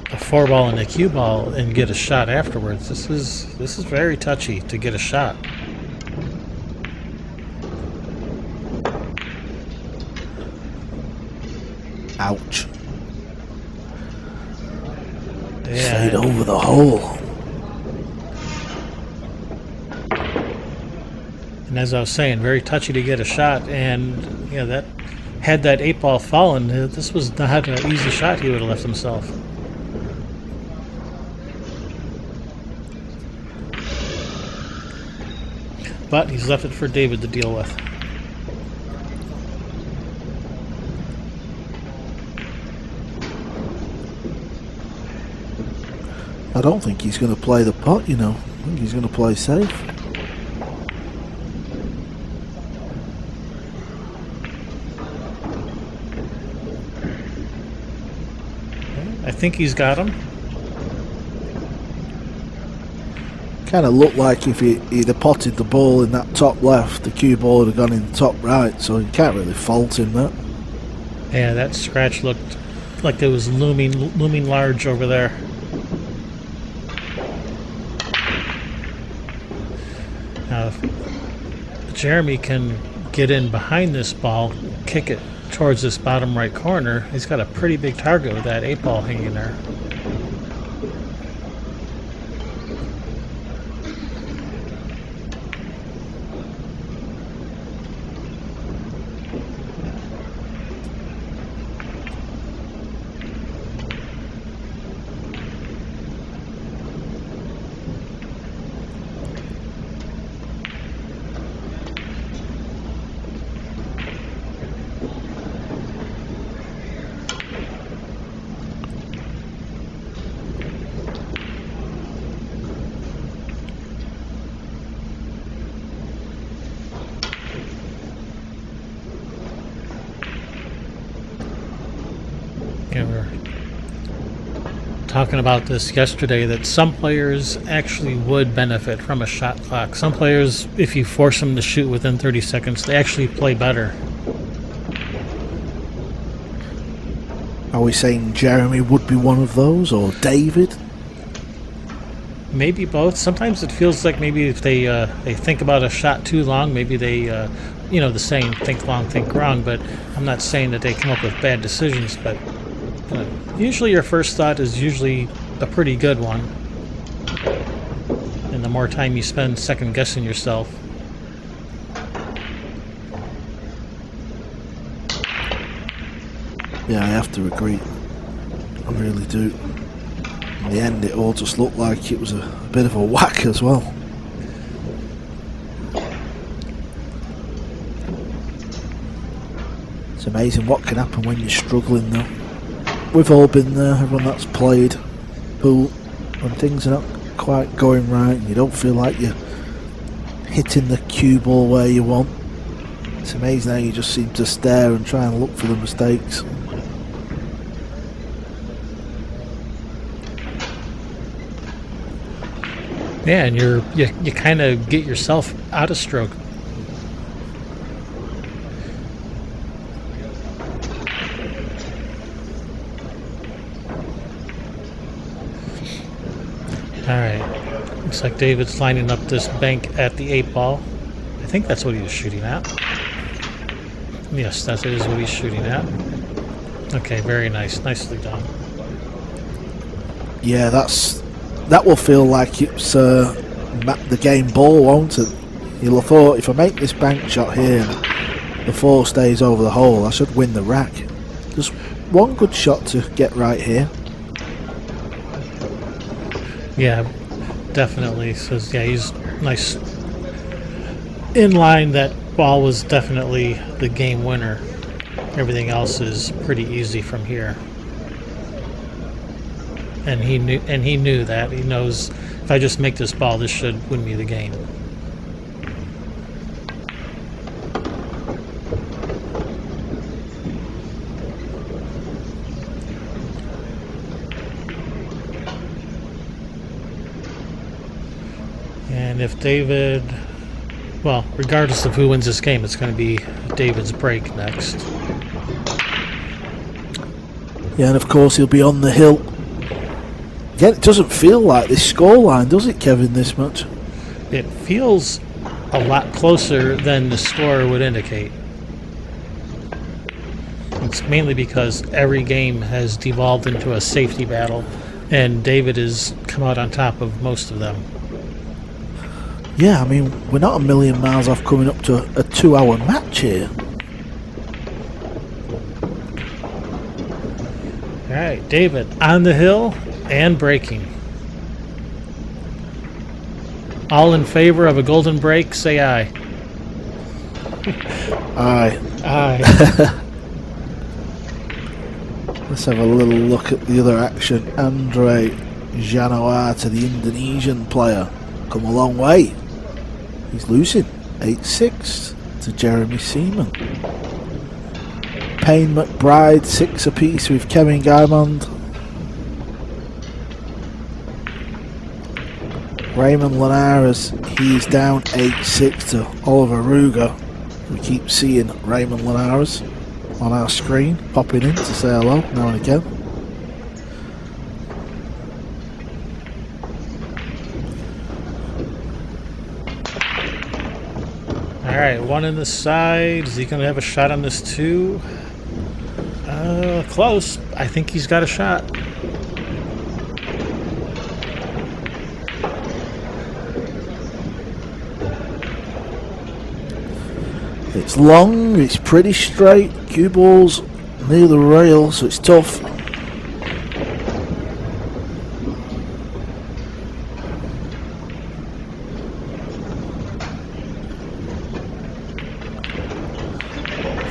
a 4-ball and a cue ball, and get a shot afterwards. This is very touchy to get a shot. Ouch. Yeah. Stayed over the hole. And as I was saying, very touchy to get a shot, and yeah, that had that 8-ball fallen, this was not an easy shot he would have left himself. But he's left it for David to deal with. I don't think he's going to play the pot, you know. I think he's going to play safe. I think he's got him. Kind of looked like if he'd have potted the ball in that top left, the cue ball would have gone in the top right, so you can't really fault him that. Yeah, that scratch looked like it was looming large over there. Now, if Jeremy can get in behind this ball, kick it towards this bottom right corner, he's got a pretty big target with that 8-ball hanging there. We were talking about this yesterday, that some players actually would benefit from a shot clock. Some players, if you force them to shoot within 30 seconds, they actually play better. Are we saying Jeremy would be one of those, or David? Maybe both. Sometimes it feels like maybe if they think about a shot too long, maybe they, the saying, think long, think wrong, but I'm not saying that they come up with bad decisions, but usually your first thought is usually a pretty good one. And the more time you spend second guessing yourself. Yeah, I have to agree. I really do. In the end, it all just looked like it was a bit of a whack as well. It's amazing what can happen when you're struggling though. We've all been there, everyone that's played pool, when things are not quite going right and you don't feel like you're hitting the cue ball where you want. It's amazing how you just seem to stare and try and look for the mistakes. Yeah, and you kind of get yourself out of stroke. Alright, looks like David's lining up this bank at the 8-ball. I think that's what he was shooting at. Yes, that is what he's shooting at. Okay, very nice. Nicely done. Yeah, that will feel like it's the game ball, won't it? You'll have thought, if I make this bank shot here and the 4 stays over the hole, I should win the rack. Just one good shot to get right here. Yeah, definitely. So yeah, he's nice. In line, that ball was definitely the game winner. Everything else is pretty easy from here. And he knew that. He knows, if I just make this ball, this should win me the game. And if David, well, regardless of who wins this game, it's going to be David's break next. Yeah, and of course he'll be on the hill. Again, it doesn't feel like this scoreline, does it, Kevin, this much? It feels a lot closer than the score would indicate. It's mainly because every game has devolved into a safety battle, and David has come out on top of most of them. Yeah, I mean, we're not a million miles off coming up to a 2-hour match here. Alright, David on the hill and breaking. All in favor of a golden break, say aye. Aye. Aye. Let's have a little look at the other action. Andre Janoata, the Indonesian player, come a long way. He's losing 8-6 to Jeremy Seaman. Payne McBride 6 apiece with Kevin Gaimond. Raymond Linares, he's down 8-6 to Oliver Ruger. We keep seeing Raymond Linares on our screen, popping in to say hello now and again. Alright, one in the side. Is he going to have a shot on this too? Close. I think he's got a shot. It's long, it's pretty straight, cue balls near the rail, so it's tough.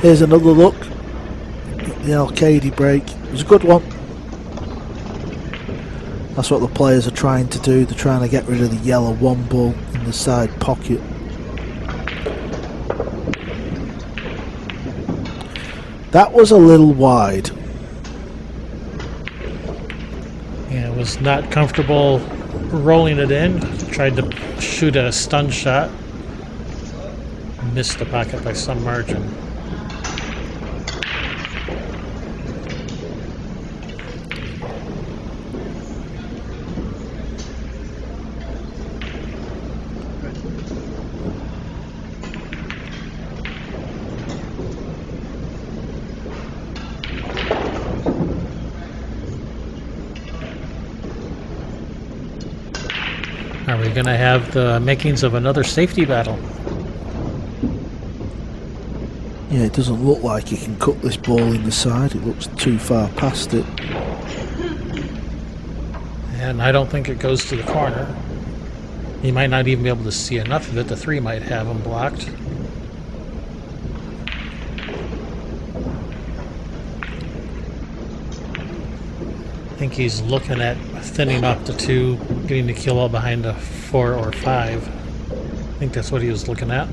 Here's another look. The Alcaide break. It was a good one. That's what the players are trying to do. They're trying to get rid of the yellow one ball in the side pocket. That was a little wide. Yeah, was not comfortable rolling it in. Tried to shoot a stun shot. Missed the pocket by some margin. Are we going to have the makings of another safety battle? Yeah, it doesn't look like he can cut this ball in the side. It looks too far past it. And I don't think it goes to the corner. He might not even be able to see enough of it. The 3 might have him blocked. I think he's looking at thinning up the 2, getting the kill all behind a 4 or 5. I think that's what he was looking at.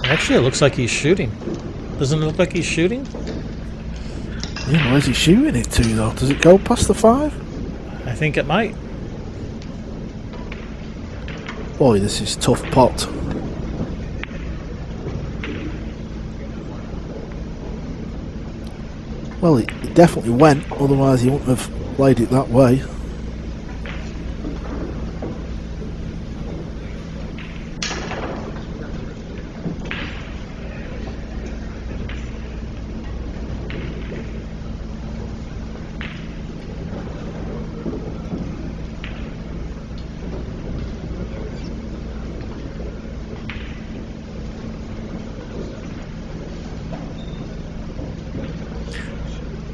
Actually, it looks like he's shooting. Doesn't it look like he's shooting? Yeah, where's he shooting it to though? Does it go past the 5? I think it might. Boy, this is tough pot. Well, it definitely went, otherwise he wouldn't have played it that way.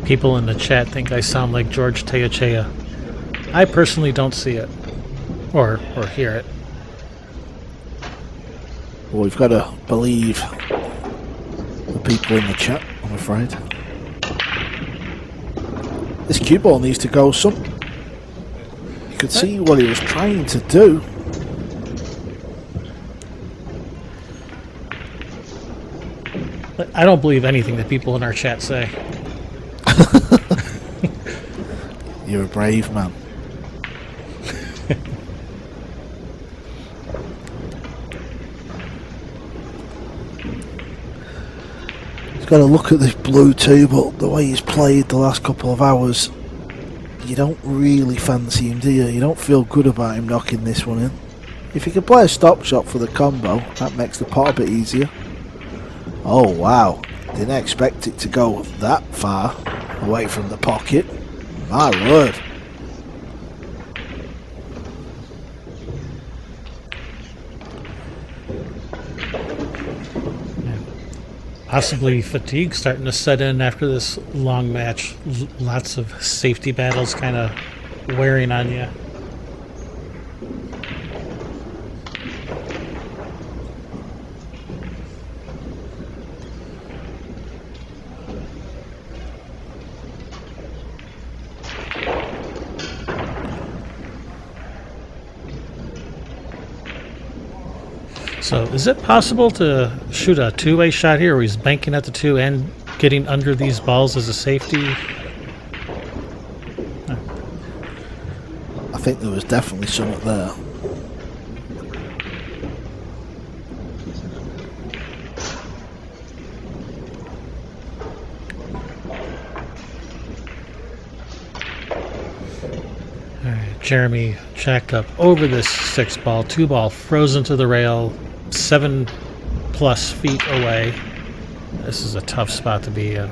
People in the chat think I sound like George Teochea. I personally don't see it. Or hear it. Well, we've got to believe the people in the chat, I'm afraid. This cue ball needs to go some. You could see what he was trying to do. I don't believe anything that people in our chat say. You're a brave man. He's got to look at this blue too, but the way he's played the last couple of hours, you don't really fancy him, do you? You don't feel good about him knocking this one in. If he can play a stop shot for the combo, that makes the pot a bit easier. Oh wow, didn't expect it to go that far away from the pocket. My word. Possibly fatigue starting to set in after this long match. Lots of safety battles kind of wearing on you. So is it possible to shoot a two-way shot here where he's banking at the two and getting under these balls as a safety? I think there was definitely something there. Alright, Jeremy jacked up over this 6-ball, 2-ball, frozen to the rail, 7+ feet away. This is a tough spot to be in.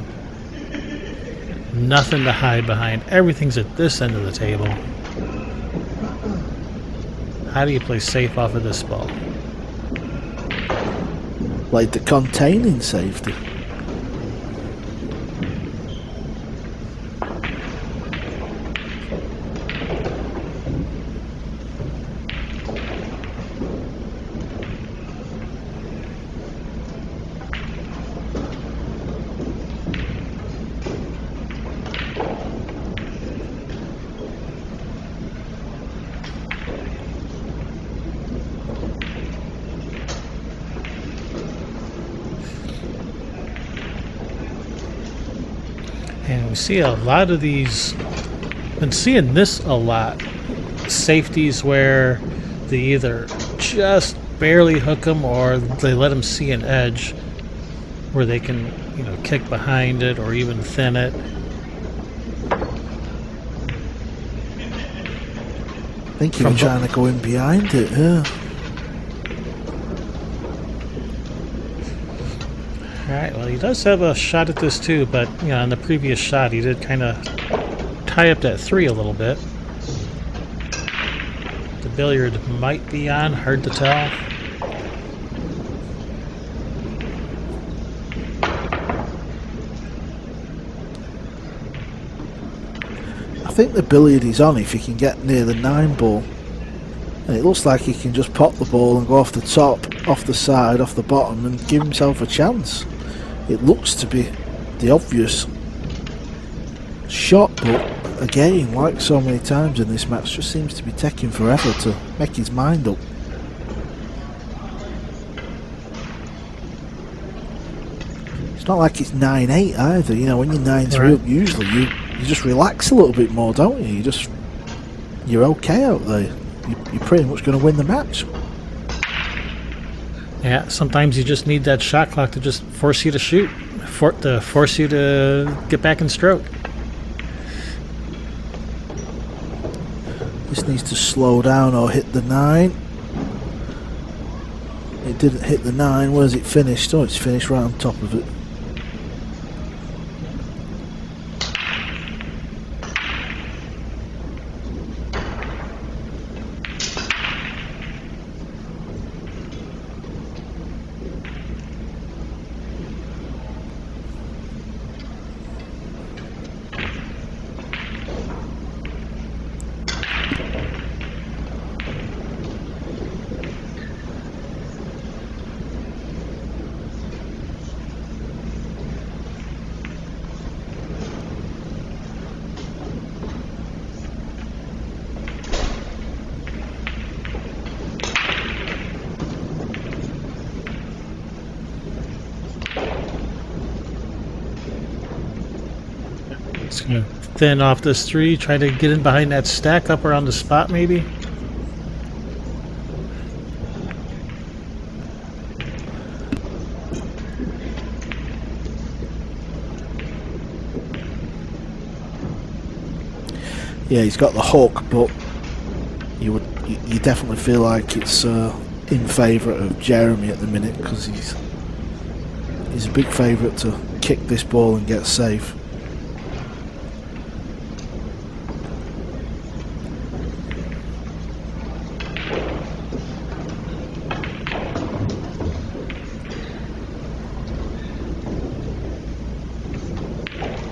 Nothing to hide behind. Everything's at this end of the table. How do you play safe off of this ball? Like the containing safety. And we see a lot of these, been seeing this a lot, safeties where they either just barely hook them or they let them see an edge where they can, you know, kick behind it or even thin it. I think he was trying to go in behind it, yeah. Alright, well he does have a shot at this too, but you know, on the previous shot he did kind of tie up that 3 a little bit. The billiard might be on, hard to tell. I think the billiard is on if he can get near the 9-ball. And it looks like he can just pop the ball and go off the top, off the side, off the bottom and give himself a chance. It looks to be the obvious shot, but again, like so many times in this match, just seems to be taking forever to make his mind up. It's not like it's 9-8 either, you know, when you're 9-3 up, usually you just relax a little bit more, don't you? You're okay out there. You're pretty much going to win the match. Yeah, sometimes you just need that shot clock to just force you to shoot, to force you to get back in stroke. This needs to slow down or hit the 9. It didn't hit the 9. Where's it finished? Oh, it's finished right on top of it. Yeah. Thin off this 3, try to get in behind that stack up around the spot maybe. Yeah, he's got the hook, but you definitely feel like it's in favour of Jeremy at the minute, because he's a big favourite to kick this ball and get safe.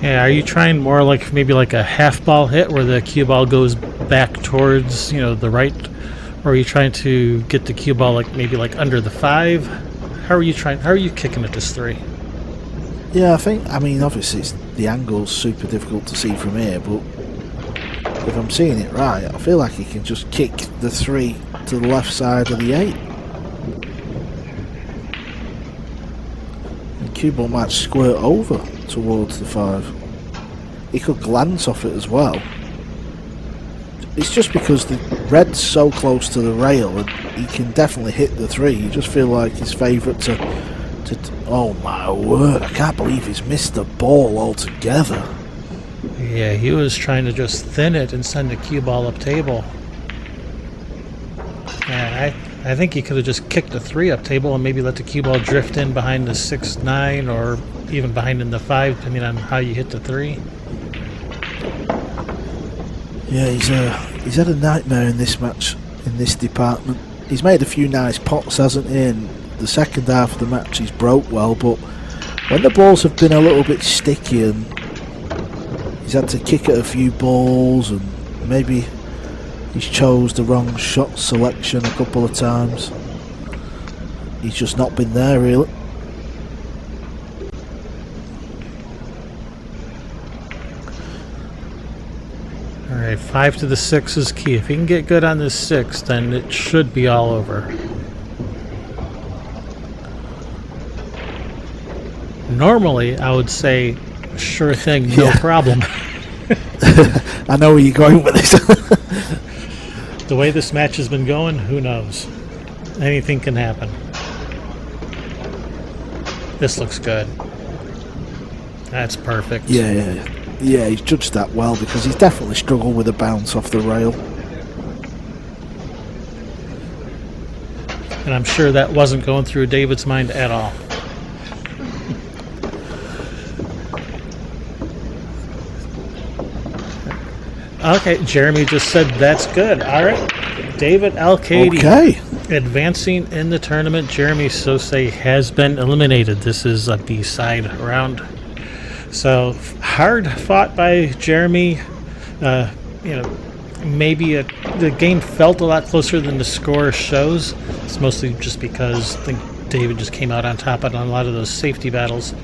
Yeah, are you trying more like maybe like a half ball hit where the cue ball goes back towards, the right? Or are you trying to get the cue ball like maybe like under the 5? How are you kicking at this 3? Yeah, I mean obviously the angle's super difficult to see from here, but if I'm seeing it right, I feel like he can just kick the 3 to the left side of the 8. And cue ball might squirt over towards the 5. He could glance off it as well. It's just because the red's so close to the rail and he can definitely hit the 3. You just feel like his favourite to oh my word, I can't believe he's missed the ball altogether. Yeah, he was trying to just thin it and send the cue ball up table. Yeah, I think he could have just kicked the 3 up table and maybe let the cue ball drift in behind the 6-9 or even behind in the 5, depending on how you hit the 3. Yeah, he's had a nightmare in this match, in this department. He's made a few nice pots, hasn't he? And the second half of the match he's broke well, but when the balls have been a little bit sticky and he's had to kick at a few balls and maybe he's chose the wrong shot selection a couple of times, he's just not been there really. Alright, 5 to the 6 is key. If he can get good on this 6, then it should be all over. Normally, I would say, sure thing, no problem. I know where you're going with this. The way this match has been going, who knows? Anything can happen. This looks good. That's perfect. Yeah, he's judged that well because he's definitely struggled with a bounce off the rail. And I'm sure that wasn't going through David's mind at all. Okay, Jeremy just said that's good. All right, David Alcaide advancing in the tournament. Jeremy Sossei has been eliminated. This is a B-side round. So hard fought by Jeremy. Maybe the game felt a lot closer than the score shows. It's mostly just because I think David just came out on top on a lot of those safety battles.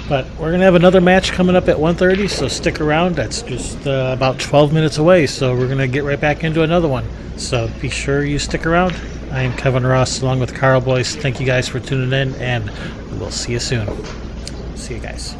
But we're going to have another match coming up at 1:30, so stick around. That's just about 12 minutes away, so we're going to get right back into another one. So be sure you stick around. I am Kevin Ross along with Karl Boyce. Thank you guys for tuning in, and we'll see you soon. See you guys.